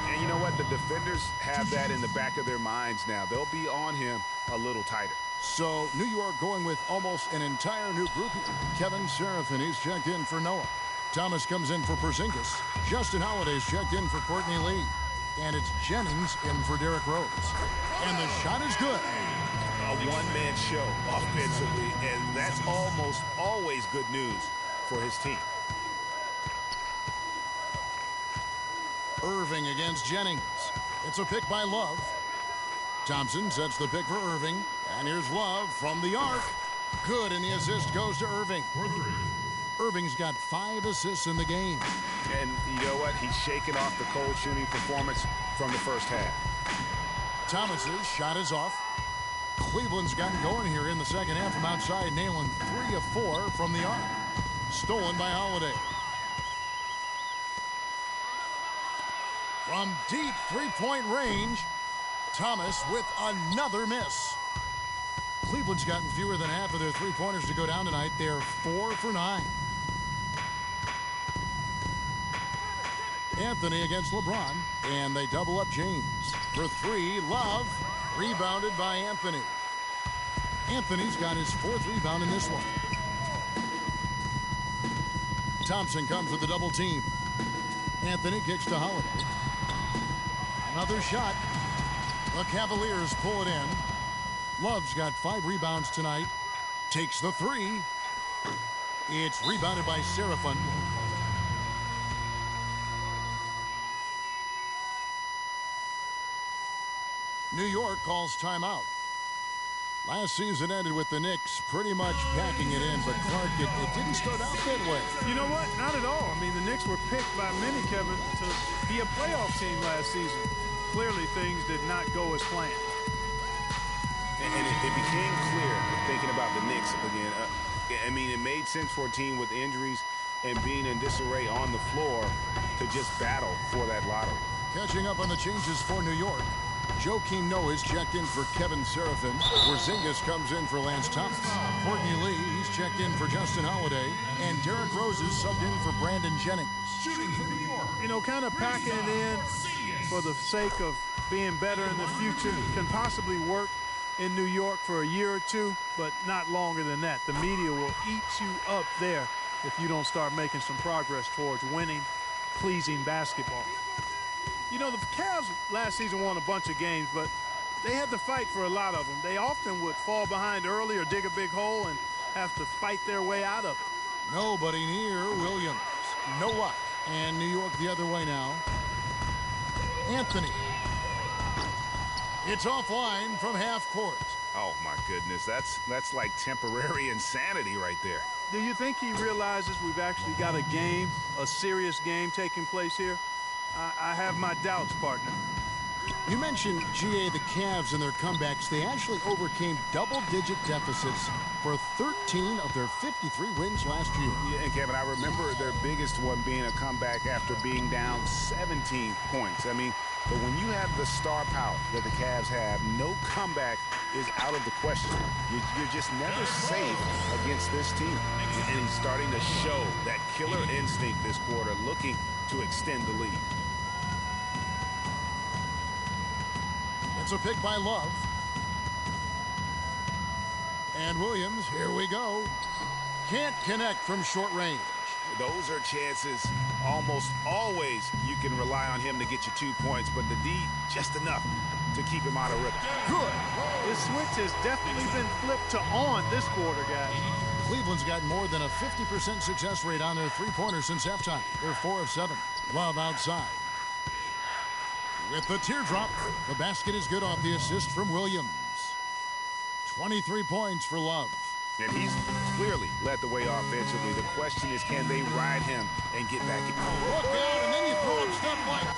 And you know what? The defenders have that in the back of their minds now. They'll be on him a little tighter. So New York going with almost an entire new group. Kevin Seraphin, he's checked in for Noah. Thomas comes in for Porzingis. Justin Holiday's checked in for Courtney Lee. And it's Jennings in for Derrick Rose. And the shot is good. A one-man show offensively, and that's almost always good news for his team. Irving against Jennings. It's a pick by Love. Thompson sets the pick for Irving. And here's Love from the arc. Good, and the assist goes to Irving. Irving's got 5 assists in the game. And you know what? He's shaking off the cold shooting performance from the first half. Thomas's shot is off. Cleveland's gotten going here in the second half from outside, nailing 3 of 4 from the arc. Stolen by Holiday. From deep three-point range, Thomas with another miss. Cleveland's gotten fewer than half of their three-pointers to go down tonight. They're 4 for 9. Anthony against LeBron, and they double up James. For 3, Love. Rebounded by Anthony. Anthony's got his 4th rebound in this one. Thompson comes with a double team. Anthony kicks to Holiday. Another shot. The Cavaliers pull it in. Love's got 5 rebounds tonight. Takes the 3. It's rebounded by Seraphin. New York calls timeout. Last season ended with the Knicks pretty much packing it in, but Clark, it didn't start out that way. You know what? Not at all. I mean, the Knicks were picked by many, Kevin, to be a playoff team last season. Clearly, things did not go as planned. And it became clear, thinking about the Knicks again, I mean, it made sense for a team with injuries and being in disarray on the floor to just battle for that lottery. Catching up on the changes for New York. Joakim Noah's checked in for Kevin Seraphin. Porzingis comes in for Lance Thomas. Courtney Lee, he's checked in for Justin Holiday. And Derrick Rose is subbed in for Brandon Jennings. Shooting for New York. You know, kind of packing it in for the sake of being better in the future can possibly work in New York for a year or two, but not longer than that. The media will eat you up there if you don't start making some progress towards winning, pleasing basketball. You know, the Cavs last season won a bunch of games, but they had to fight for a lot of them. They often would fall behind early or dig a big hole and have to fight their way out of it. Nobody near Williams. No luck. And New York the other way now. Anthony. It's offline from half court. Oh, my goodness. That's like temporary insanity right there. Do you think he realizes we've actually got a game, a serious game taking place here? I have my doubts, partner. You mentioned, GA, the Cavs and their comebacks. They actually overcame double-digit deficits for 13 of their 53 wins last year. Yeah, and Kevin, I remember their biggest one being a comeback after being down 17 points. I mean, but when you have the star power that the Cavs have, no comeback is out of the question. You're just never safe against this team. And he's starting to show that killer instinct this quarter, looking to extend the lead. It's a pick by Love. And Williams, here we go. Can't connect from short range. Those are chances almost always you can rely on him to get you 2 points, but the D, just enough to keep him out of rhythm. Good. This switch has definitely been flipped to on this quarter, guys. Cleveland's got more than a 50% success rate on their three-pointers since halftime. They're 4 of 7. Love outside. With the teardrop, the basket is good off the assist from Williams. 23 points for Love. And he's clearly led the way offensively. The question is, can they ride him and get back in? Look out, and then you throw him stuff like...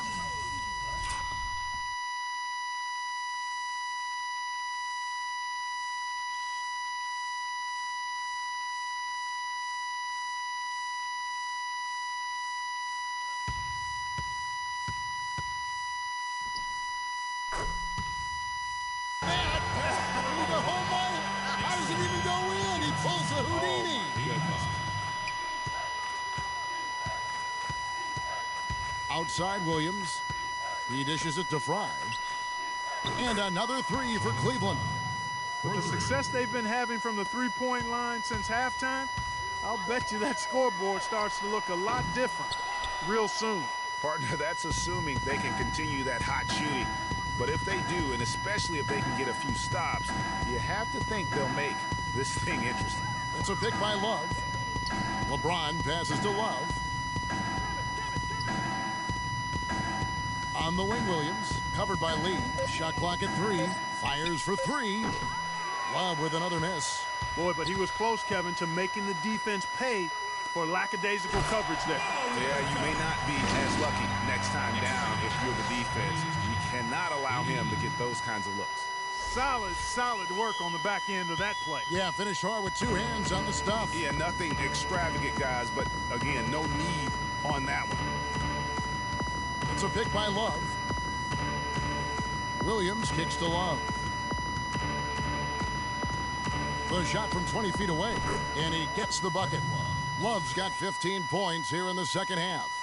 Outside Williams. He dishes it to Fry. And another three for Cleveland. With the success they've been having from the three-point line since halftime, I'll bet you that scoreboard starts to look a lot different real soon. Partner, that's assuming they can continue that hot shooting. But if they do, and especially if they can get a few stops, you have to think they'll make this thing interesting. It's a pick by Love. LeBron passes to Love. On the wing, Williams, covered by Lee. Shot clock at 3. Fires for 3. Love with another miss. Boy, but he was close, Kevin, to making the defense pay for lackadaisical coverage there. Yeah, you may not be as lucky next time down if you're the defense. You cannot allow him to get those kinds of looks. Solid work on the back end of that play. Yeah, finish hard with 2 hands on the stuff. Yeah, nothing extravagant, guys, but again, no need on that one. It's a pick by Love. Williams kicks to Love. The shot from 20 feet away, and he gets the bucket. Love's got 15 points here in the second half.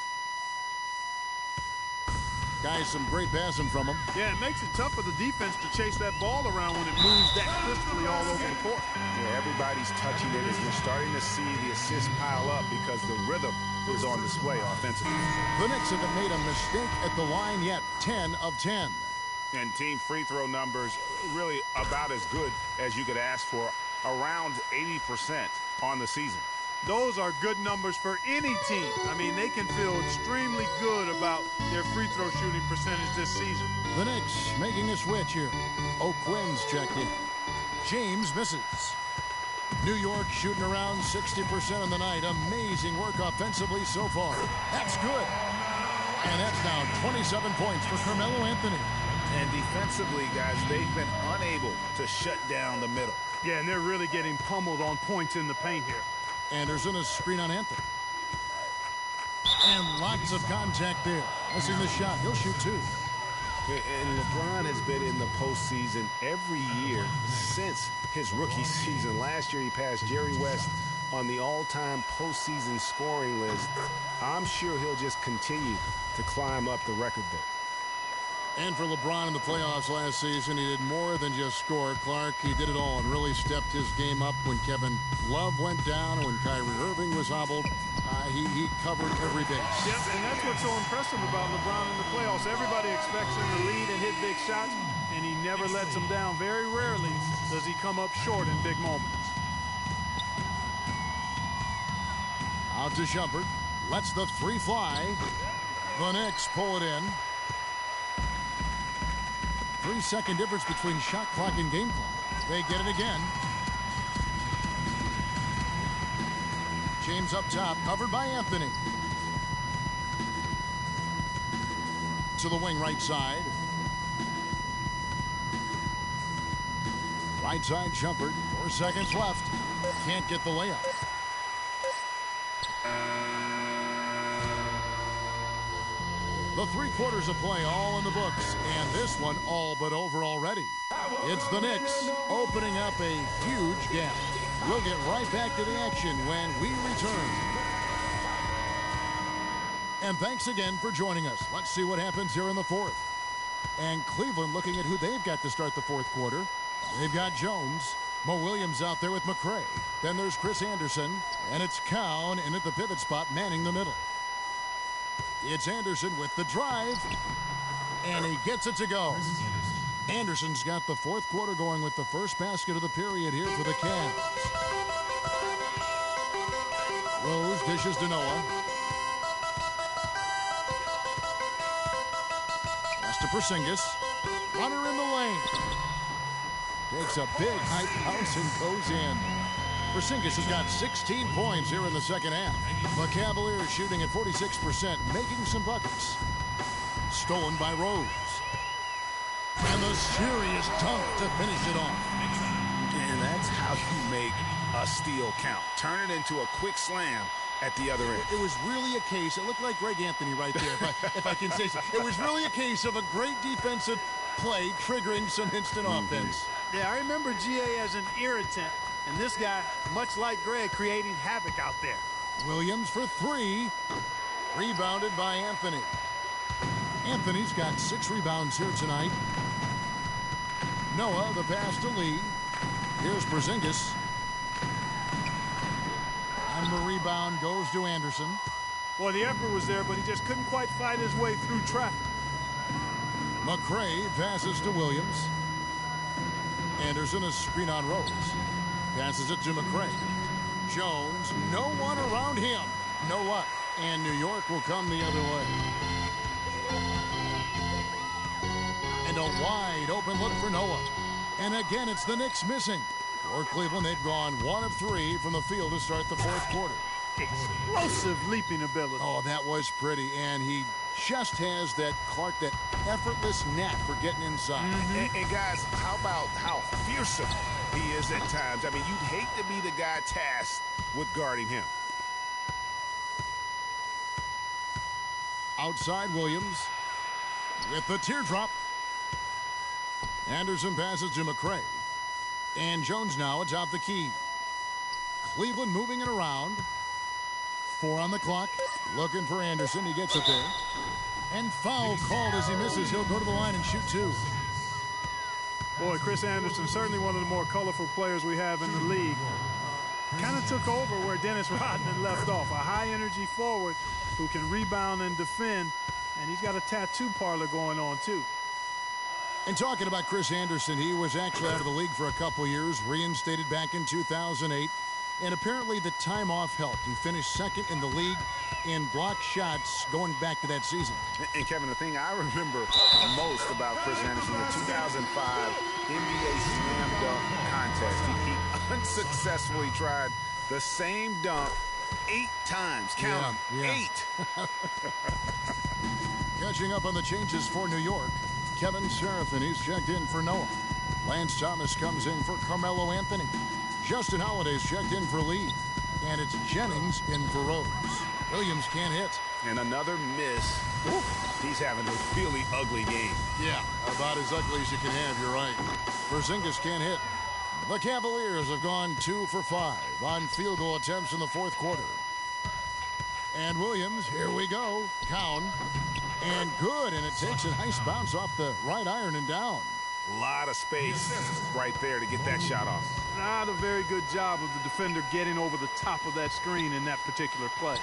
Guys, some great passing from him. Yeah, it makes it tough for the defense to chase that ball around when it moves that crisply all over the court. Yeah, everybody's touching it as you're starting to see the assists pile up because the rhythm is on display offensively. The Knicks haven't made a mistake at the line yet. 10 of 10. And team free throw numbers really about as good as you could ask for. Around 80% on the season. Those are good numbers for any team. I mean, they can feel extremely good about their free throw shooting percentage this season. The Knicks making a switch here. O'Quinn's checked in. James misses. New York shooting around 60% on the night. Amazing work offensively so far. That's good. And that's now 27 points for Carmelo Anthony. And defensively, guys, they've been unable to shut down the middle. Yeah, and they're really getting pummeled on points in the paint here. Anderson, a screen on Anthony. And lots of contact there. Missing the shot. He'll shoot 2. And LeBron has been in the postseason every year since his rookie season. Last year, he passed Jerry West on the all-time postseason scoring list. I'm sure he'll just continue to climb up the record book. And for LeBron in the playoffs last season, he did more than just score. Clark, he did it all and really stepped his game up when Kevin Love went down and when Kyrie Irving was hobbled. He covered every base. Yep, and that's what's so impressive about LeBron in the playoffs. Everybody expects him to lead and hit big shots, and he never lets them down. Very rarely does he come up short in big moments. Out to Shumpert. Lets the 3 fly. The Knicks pull it in. 3-second difference between shot clock and game clock. They get it again. James up top, covered by Anthony. To the wing right side. Right side Shumpert. 4 seconds left. Can't get the layup. The 3 quarters of play all in the books, and this one all but over already. It's the Knicks opening up a huge gap. We'll get right back to the action when we return. And thanks again for joining us. Let's see what happens here in the 4th. And Cleveland looking at who they've got to start the 4th quarter. They've got Jones. Mo Williams out there with McRae. Then there's Chris Anderson. And it's Cowan in at the pivot spot manning the middle. It's Anderson with the drive, and he gets it to go. Anderson's got the 4th quarter going with the first basket of the period here for the Cavs. Rose dishes to Noah. Pass to Porzingis. Runner in the lane. Takes a big high bounce and goes in. Porzingis has got 16 points here in the second half. The Cavaliers shooting at 46%, making some buckets. Stolen by Rose. And the serious dunk to finish it off. And that's how you make a steal count. Turn it into a quick slam at the other end. It was really a case, it looked like Greg Anthony right there, if I can say so. It was really a case of a great defensive play triggering some instant offense. Yeah, I remember GA as an irritant, and this guy, much like Greg, creating havoc out there. Williams for three. Rebounded by Anthony. Anthony's got 6 rebounds here tonight. Noah, the pass to Lee. Here's Porzingis. And the rebound goes to Anderson. Well, the effort was there, but he just couldn't quite fight his way through traffic. McRae passes to Williams. Anderson, a screen on Rose. Passes it to McRae. Jones, no one around him. No luck. And New York will come the other way. And a wide open look for Noah. And again, it's the Knicks missing. For Cleveland, they've gone 1 of 3 from the field to start the fourth quarter. Explosive leaping ability. Oh, that was pretty. And he just has that, Clark, that effortless knack for getting inside. And guys, how about how fearsome he is at times? I mean, you'd hate to be the guy tasked with guarding him. Outside Williams with the teardrop. Anderson passes to McRae. And Jones now atop the key. Cleveland moving it around. 4 on the clock. Looking for Anderson. He gets it there. And foul called as he misses. He'll go to the line and shoot 2. Boy, Chris Anderson, certainly one of the more colorful players we have in the league. Kind of took over where Dennis Rodman left off. A high-energy forward who can rebound and defend. And he's got a tattoo parlor going on, too. And talking about Chris Anderson, he was actually out of the league for a couple years, reinstated back in 2008, and apparently the time off helped. He finished second in the league in block shots going back to that season. And Kevin, the thing I remember most about Chris Anderson, the 2005 NBA Slam Dunk contest. He unsuccessfully tried the same dunk 8 times. Count them. 8. Catching up on the changes for New York. Kevin Serafin, he's checked in for Noah. Lance Thomas comes in for Carmelo Anthony. Justin Holiday's checked in for Lee. And it's Jennings in for Rose. Williams can't hit. And another miss. He's having a really ugly game. Yeah, about as ugly as you can have, you're right. Porzingis can't hit. The Cavaliers have gone 2 for 5 on field goal attempts in the fourth quarter. And Williams, here we go. Count. And good, and it takes a nice bounce off the right iron and down. A lot of space right there to get that shot off. Not a very good job of the defender getting over the top of that screen in that particular play.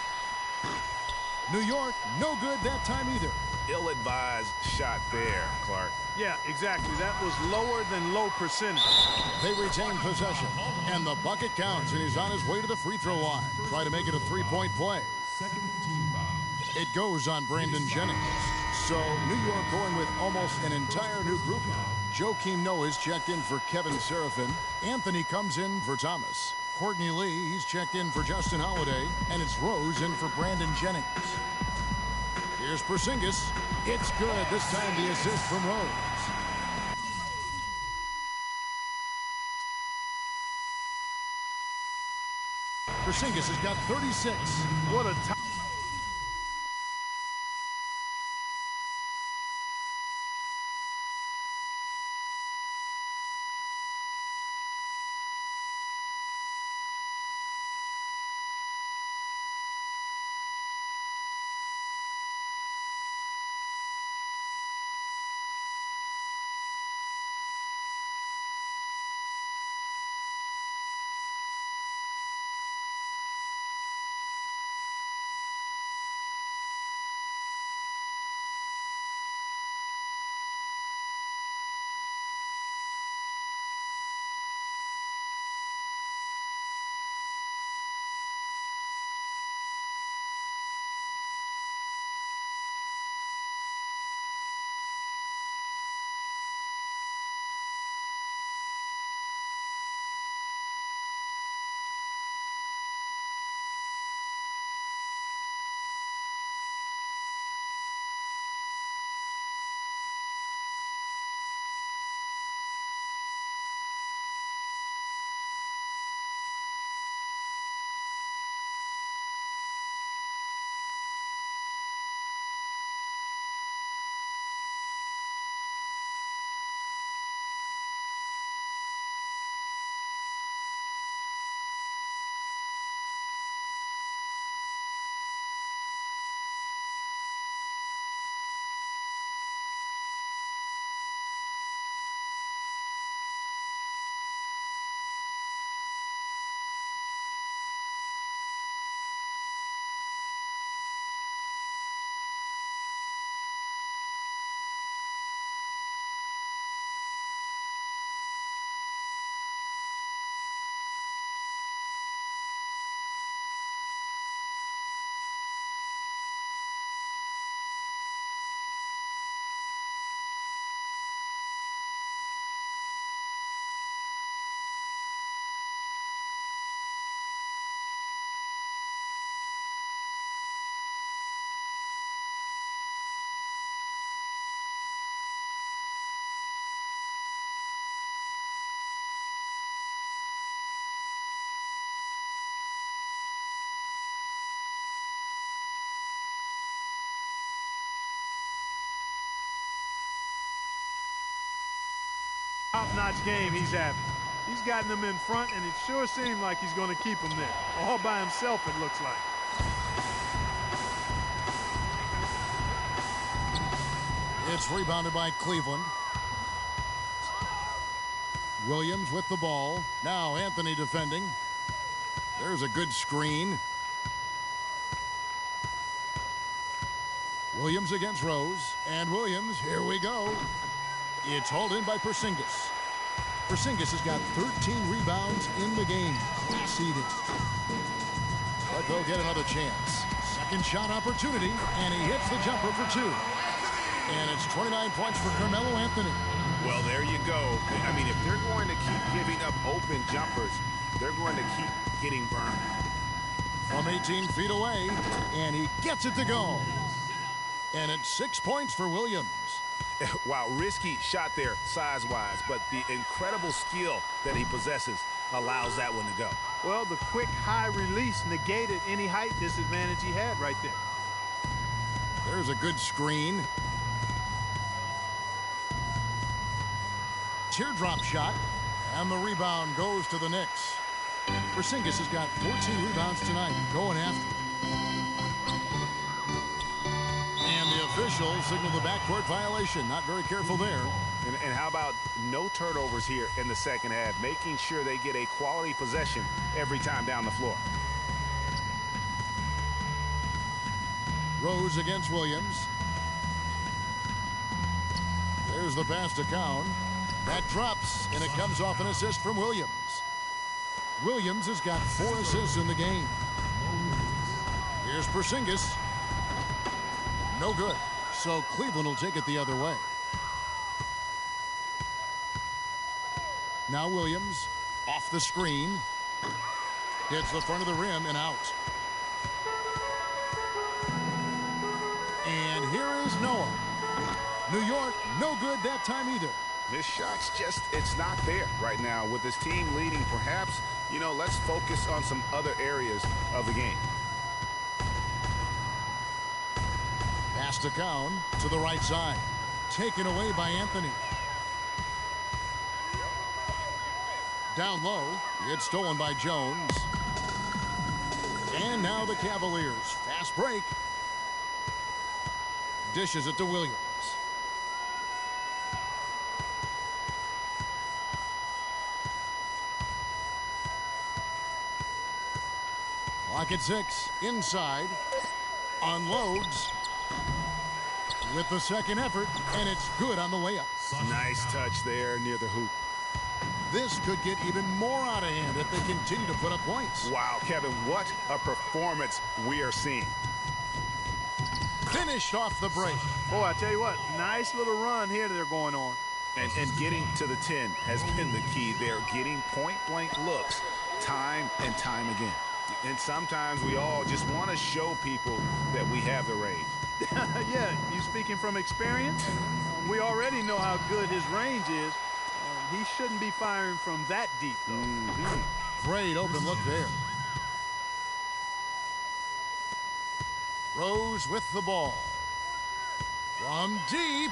New York, no good that time either. Ill-advised shot there, Clark. Yeah, exactly. That was lower than low percentage. They retain possession, and the bucket counts, and he's on his way to the free throw line. Try to make it a 3-point play. It goes on Brandon Jennings. So New York going with almost an entire new group now. Joakim Noah's checked in for Kevin Serafin. Anthony comes in for Thomas. Courtney Lee, he's checked in for Justin Holiday. And it's Rose in for Brandon Jennings. Here's Porzingis. It's good. This time the assist from Rose. Porzingis has got 36. What a time. Top-notch game he's having. He's gotten them in front, and it sure seemed like he's going to keep them there. All by himself, it looks like. It's rebounded by Cleveland. Williams with the ball. Now Anthony defending. There's a good screen. Williams against Rose. And Williams, here we go. It's hauled in by Porzingis. Porzingis has got 13 rebounds in the game. Conceded. But they'll get another chance. Second shot opportunity, and he hits the jumper for two. And it's 29 points for Carmelo Anthony. Well, there you go. I mean, if they're going to keep giving up open jumpers, they're going to keep getting burned. From 18 feet away, and he gets it to go. And it's 6 points for Williams. Wow, risky shot there size-wise, but the incredible skill that he possesses allows that one to go. Well, the quick high release negated any height disadvantage he had right there. There's a good screen. Teardrop shot, and the rebound goes to the Knicks. Porzingis has got 14 rebounds tonight, going after. And the officials signal the backcourt violation. Not very careful there. And how about no turnovers here in the second half, making sure they get a quality possession every time down the floor. Rose against Williams. There's the pass to Cowan. That drops, and it comes off an assist from Williams. Williams has got 4 assists in the game. Here's Porzingis. No good. So Cleveland will take it the other way. Now Williams off the screen. Hits the front of the rim and out. And here is Noah. New York, no good that time either. This shot's just, it's not there right now. With this team leading, perhaps, you know, let's focus on some other areas of the game. Pass to Cowan to the right side. Taken away by Anthony. Down low. It's stolen by Jones. And now the Cavaliers. Fast break. Dishes it to Williams. Clock at 6. Inside. Unloads. With the second effort, and it's good on the layup. Nice touch there near the hoop. This could get even more out of hand if they continue to put up points. Wow, Kevin, what a performance we are seeing. Finished off the break. Boy, I tell you what, nice little run here that they're going on. And getting to the 10 has been the key. They're getting point-blank looks time and time again. And sometimes we all just want to show people that we have the range. Yeah, you speaking from experience? We already know how good his range is. He shouldn't be firing from that deep, though. Great open look there. Rose with the ball. From deep.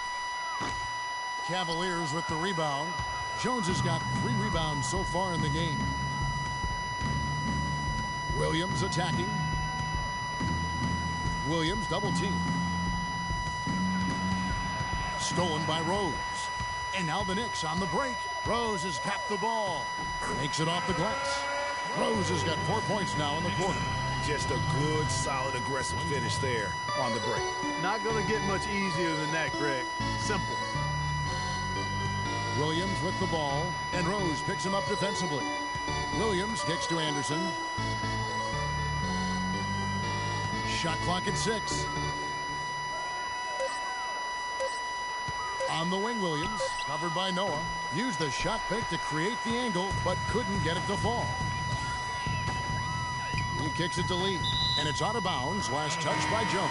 Cavaliers with the rebound. Jones has got 3 rebounds so far in the game. Williams attacking. Williams double team. Stolen by Rose. And now the Knicks on the break. Rose has got the ball. Makes it off the glass. Rose has got 4 points now in the quarter. Just a good, solid, aggressive finish there on the break. Not going to get much easier than that, Greg. Simple. Williams with the ball, and Rose picks him up defensively. Williams kicks to Anderson. Shot clock at 6. On the wing, Williams, covered by Noah. Used the shot fake to create the angle, but couldn't get it to fall. He kicks it to Lee, and it's out of bounds. Last touch by Jones.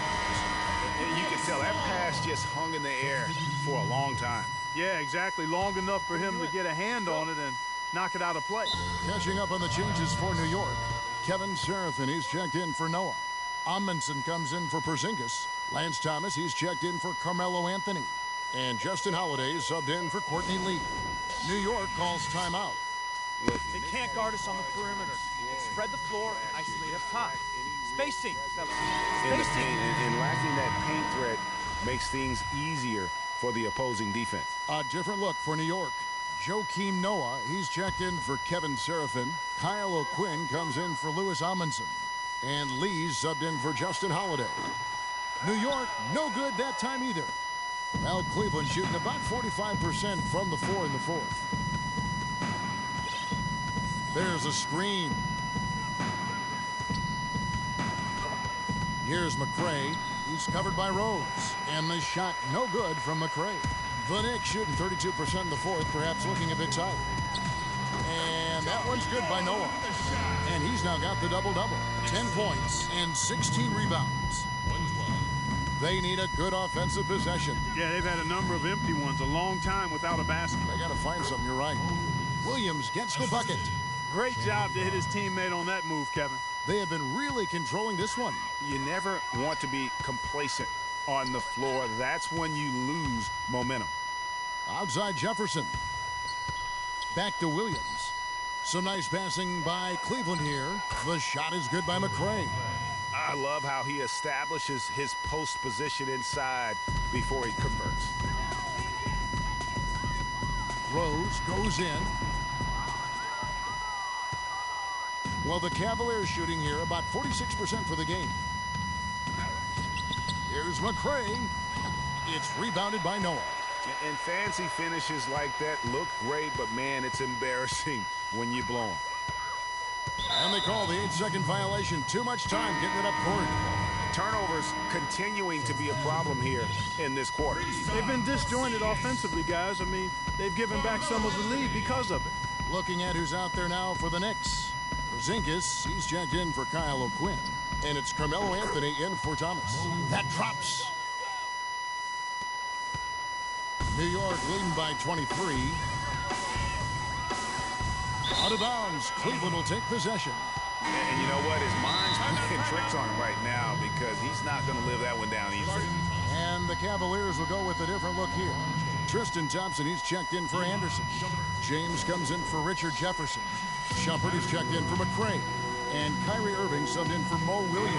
You can tell that pass just hung in the air for a long time. Yeah, exactly. Long enough for him to get a hand on it and knock it out of play. Catching up on the changes for New York. Kevin Seraphin, he's checked in for Noah. Amundsen comes in for Porzingis. Lance Thomas, he's checked in for Carmelo Anthony. And Justin Holiday is subbed in for Courtney Lee. New York calls timeout. They can't guard us on the perimeter. Spread the floor, isolate up top. Spacing, fellas. Spacing. And lacking that paint threat makes things easier for the opposing defense. A different look for New York. Joakim Noah, he's checked in for Kevin Serafin. Kyle O'Quinn comes in for Louis Amundsen. And Lee's subbed in for Justin Holiday. New York, no good that time either. Well, Cleveland shooting about 45% from the floor in the fourth. There's a screen. Here's McCray. He's covered by Rose. And the shot no good from McCray. The Knicks shooting 32% in the fourth, perhaps looking a bit tired. And that one's good by Noah. And he's now got the double-double. 10 points and 16 rebounds. They need a good offensive possession. Yeah, they've had a number of empty ones, a long time without a basket. They got to find something, you're right. Williams gets the bucket. Great job to hit his teammate on that move, Kevin. They have been really controlling this one. You never want to be complacent on the floor. That's when you lose momentum. Outside Jefferson. Back to Williams. Some nice passing by Cleveland here. The shot is good by McCray. I love how he establishes his post position inside before he converts. Rose goes in. Well, the Cavaliers shooting here about 46% for the game. Here's McCray. It's rebounded by Noah. And fancy finishes like that look great, but man, it's embarrassing when you blow them. And they call the 8-second violation. Too much time getting it up court. Turnovers continuing to be a problem here in this quarter. They've been disjointed offensively, guys. I mean, they've given back some of the lead because of it. Looking at who's out there now for the Knicks. Porzingis, he's checked in for Kyle O'Quinn. And it's Carmelo Anthony in for Thomas. That drops. New York leading by 23. Out of bounds. Cleveland will take possession. And you know what? His mind's playing tricks on him right now because he's not going to live that one down easily. And the Cavaliers will go with a different look here. Tristan Thompson, he's checked in for Anderson. James comes in for Richard Jefferson. Shumpert is checked in for McCray. And Kyrie Irving subbed in for Mo Williams.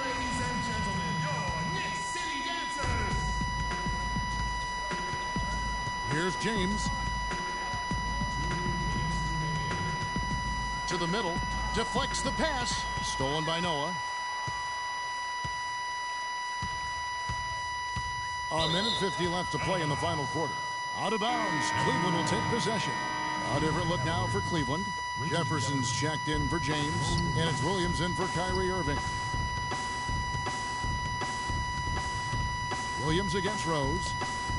Ladies and gentlemen, your Knicks City Dancers. Here's James. To the middle. Deflects the pass. Stolen by Noah. A minute 50 left to play in the final quarter. Out of bounds. Cleveland will take possession. A different look now for Cleveland. Jefferson's checked in for James. And it's Williams in for Kyrie Irving. Williams against Rose.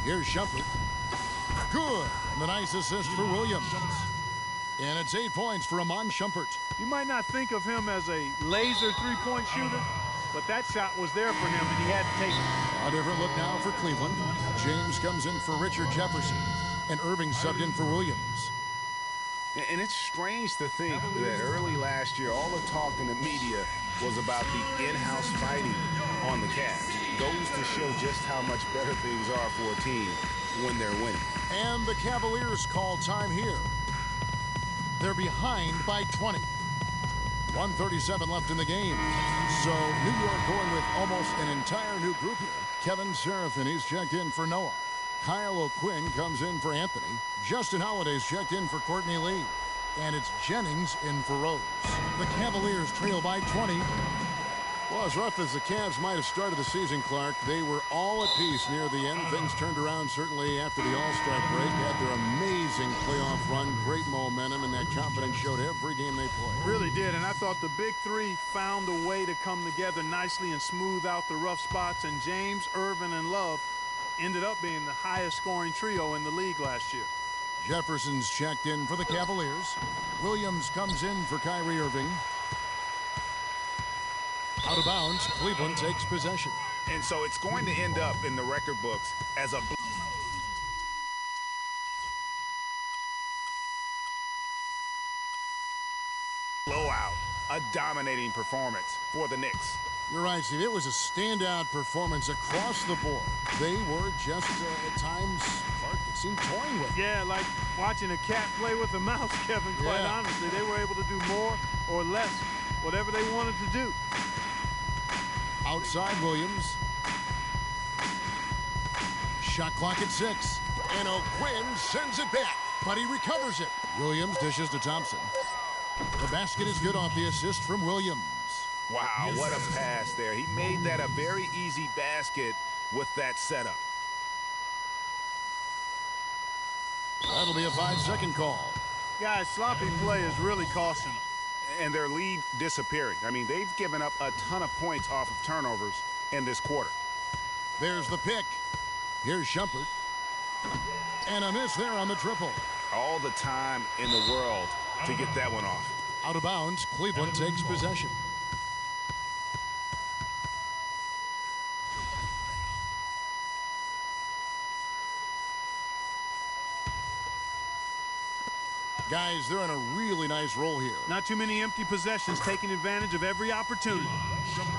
Here's Shumpert. Good. And the nice assist for Williams. And it's 8 points for Iman Shumpert. You might not think of him as a laser three-point shooter, but that shot was there for him, and he had to take it. A different look now for Cleveland. James comes in for Richard Jefferson. And Irving subbed in for Williams. And it's strange to think that early last year, all the talk in the media was about the in-house fighting on the Cavs. Goes to show just how much better things are for a team when they're winning. And the Cavaliers call time here. They're behind by 20. 1:37 left in the game. So New York going with almost an entire new group here. Kevin Serafin, he's checked in for Noah. Kyle O'Quinn comes in for Anthony. Justin Holiday's checked in for Courtney Lee. And it's Jennings in for Rose. The Cavaliers trail by 20. Well, as rough as the Cavs might have started the season, Clark, they were all at peace near the end. Things turned around certainly after the All-Star break. Had their amazing playoff run, great momentum, and that confidence showed every game they played. Really did, and I thought the big three found a way to come together nicely and smooth out the rough spots, and James, Irvin, and Love ended up being the highest scoring trio in the league last year. Jefferson's checked in for the Cavaliers. Williams comes in for Kyrie Irving. Out of bounds, Cleveland takes possession. And so it's going to end up in the record books as a blowout, a dominating performance for the Knicks. You're right, Steve. It was a standout performance across the board. They were just, at times, Clark, it seemed toying with. Yeah, like watching a cat play with a mouse, Kevin, quite honestly. They were able to do more or less, whatever they wanted to do. Outside Williams. Shot clock at 6. And O'Quinn sends it back, but he recovers it. Williams dishes to Thompson. The basket is good off the assist from Williams. Wow, what a pass there. He made that a very easy basket with that setup. That'll be a 5-second call. Guys, sloppy play is really costing them. And their lead disappearing. I mean, they've given up a ton of points off of turnovers in this quarter. There's the pick. Here's Shumpert. And a miss there on the triple. All the time in the world to get that one off. Out of bounds, Cleveland takes possession. Guys, they're on a really nice roll here. Not too many empty possessions, taking advantage of every opportunity.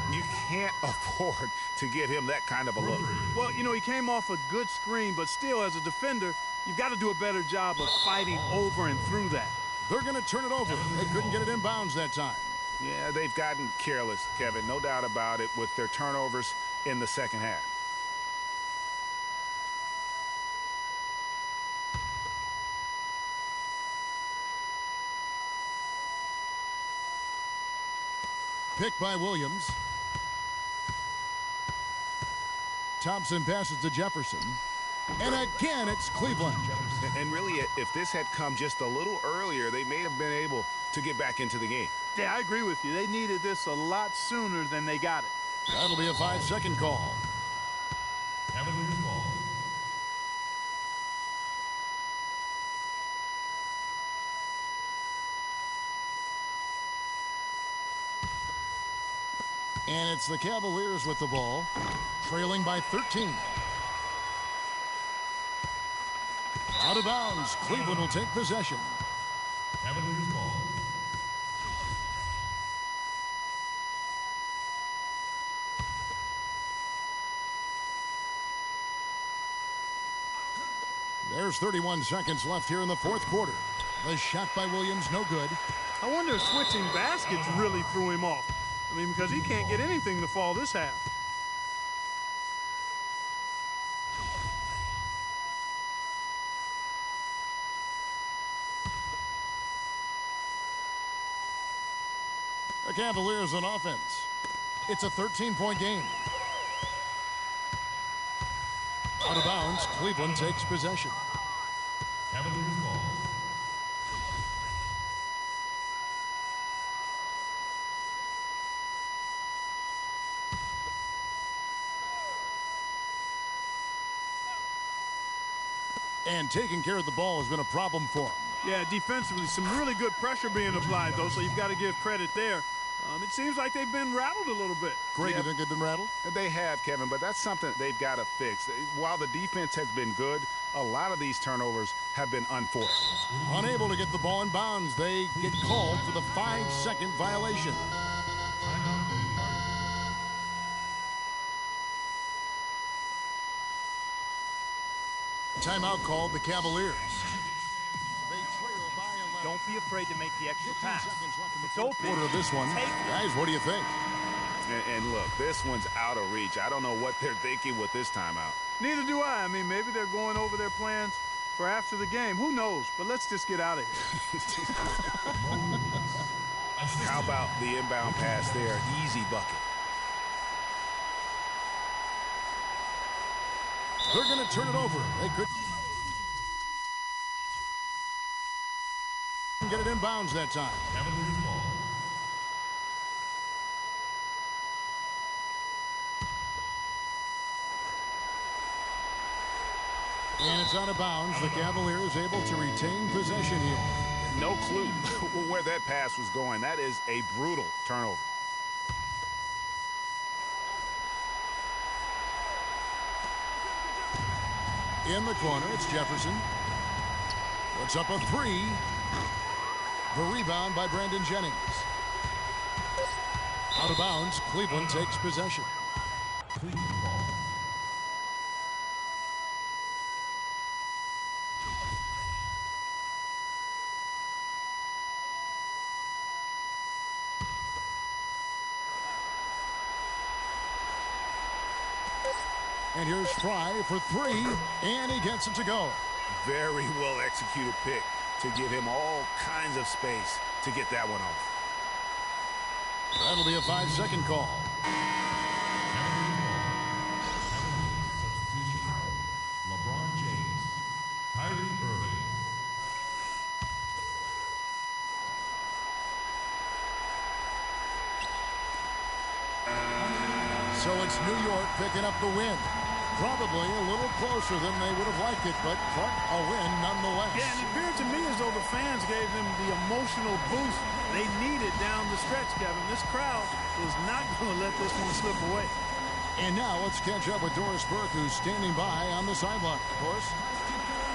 You can't afford to give him that kind of a look. Well, you know, he came off a good screen, but still, as a defender, you've got to do a better job of fighting over and through that. They're going to turn it over. They couldn't get it in bounds that time. Yeah, they've gotten careless, Kevin. No doubt about it with their turnovers in the second half. Pick by Williams. Thompson passes to Jefferson. And again, it's Cleveland. And really, if this had come just a little earlier, they may have been able to get back into the game. Yeah, I agree with you. They needed this a lot sooner than they got it. That'll be a 5-second call. Cavaliers ball. And it's the Cavaliers with the ball, trailing by 13. Out of bounds, Cleveland will take possession. Cavaliers ball. There's 31 seconds left here in the fourth quarter. The shot by Williams, no good. I wonder if switching baskets really threw him off. I mean, because he can't get anything to fall this half. The Cavaliers on offense. It's a 13-point game. Out of bounds, Cleveland takes possession. Cavaliers ball. And taking care of the ball has been a problem for him. Yeah, defensively, some really good pressure being applied, though, so you've got to give credit there. It seems like they've been rattled a little bit. Greg, you think they've been rattled? They have, Kevin, but that's something they've got to fix. While the defense has been good, a lot of these turnovers have been unforced. Unable to get the ball in bounds, they get called for the 5-second violation. Timeout called the Cavaliers. They trail by 11. Don't be afraid to make the extra pass. It's open. Quarter of this one. Guys, what do you think? And look, this one's out of reach. I don't know what they're thinking with this timeout. Neither do I. I mean, maybe they're going over their plans for after the game. Who knows? But let's just get out of here. How about the inbound pass there? Easy bucket. They're going to turn it over. They could get it in bounds that time. And it's out of bounds. The Cavaliers able to retain possession here. No clue where that pass was going. That is a brutal turnover. In the corner, it's Jefferson. Puts up a three. The rebound by Brandon Jennings. Out of bounds, Cleveland takes possession. And here's Fry for three, and he gets it to go. Very well executed pick to give him all kinds of space to get that one off. That'll be a 5-second call. LeBron James, Kyrie Irving. So it's New York picking up the win. Probably a little closer than they would have liked it, but Clark, a win nonetheless. Yeah, and it appeared to me as though the fans gave them the emotional boost they needed down the stretch, Kevin. This crowd was not going to let this one slip away. And now let's catch up with Doris Burke, who's standing by on the sideline. Doris?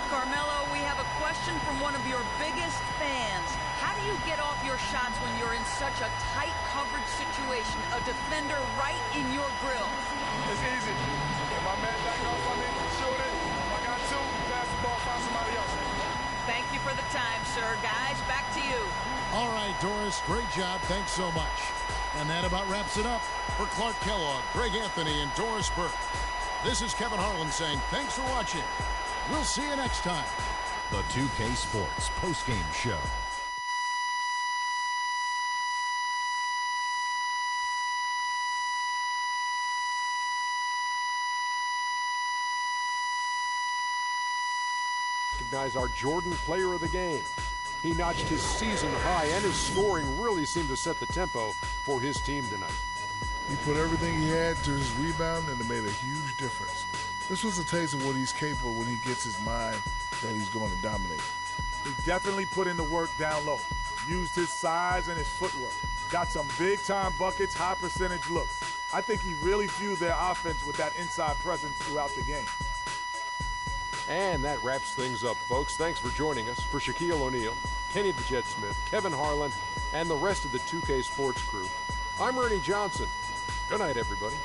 Carmelo, we have a question from one of your biggest fans. How do you get off your shots when you're in such a tight coverage situation? A defender right in your grill. It's easy. If my man back off on me, shoot it. If I got two, pass the ball, find somebody else. Thank you for the time, sir. Guys, back to you. All right, Doris, great job. Thanks so much. And that about wraps it up. For Clark Kellogg, Greg Anthony, and Doris Burke, this is Kevin Harlan saying thanks for watching. We'll see you next time. The 2K Sports postgame show. Recognize our Jordan player of the game. He notched his season high, and his scoring really seemed to set the tempo for his team tonight. He put everything he had to his rebound, and it made a huge difference. This was a taste of what he's capable when he gets his mind that he's going to dominate. He definitely put in the work down low. Used his size and his footwork. Got some big-time buckets, high-percentage looks. I think he really fueled their offense with that inside presence throughout the game. And that wraps things up, folks. Thanks for joining us. For Shaquille O'Neal, Kenny the Jet Smith, Kevin Harlan, and the rest of the 2K Sports crew, I'm Ernie Johnson. Good night, everybody.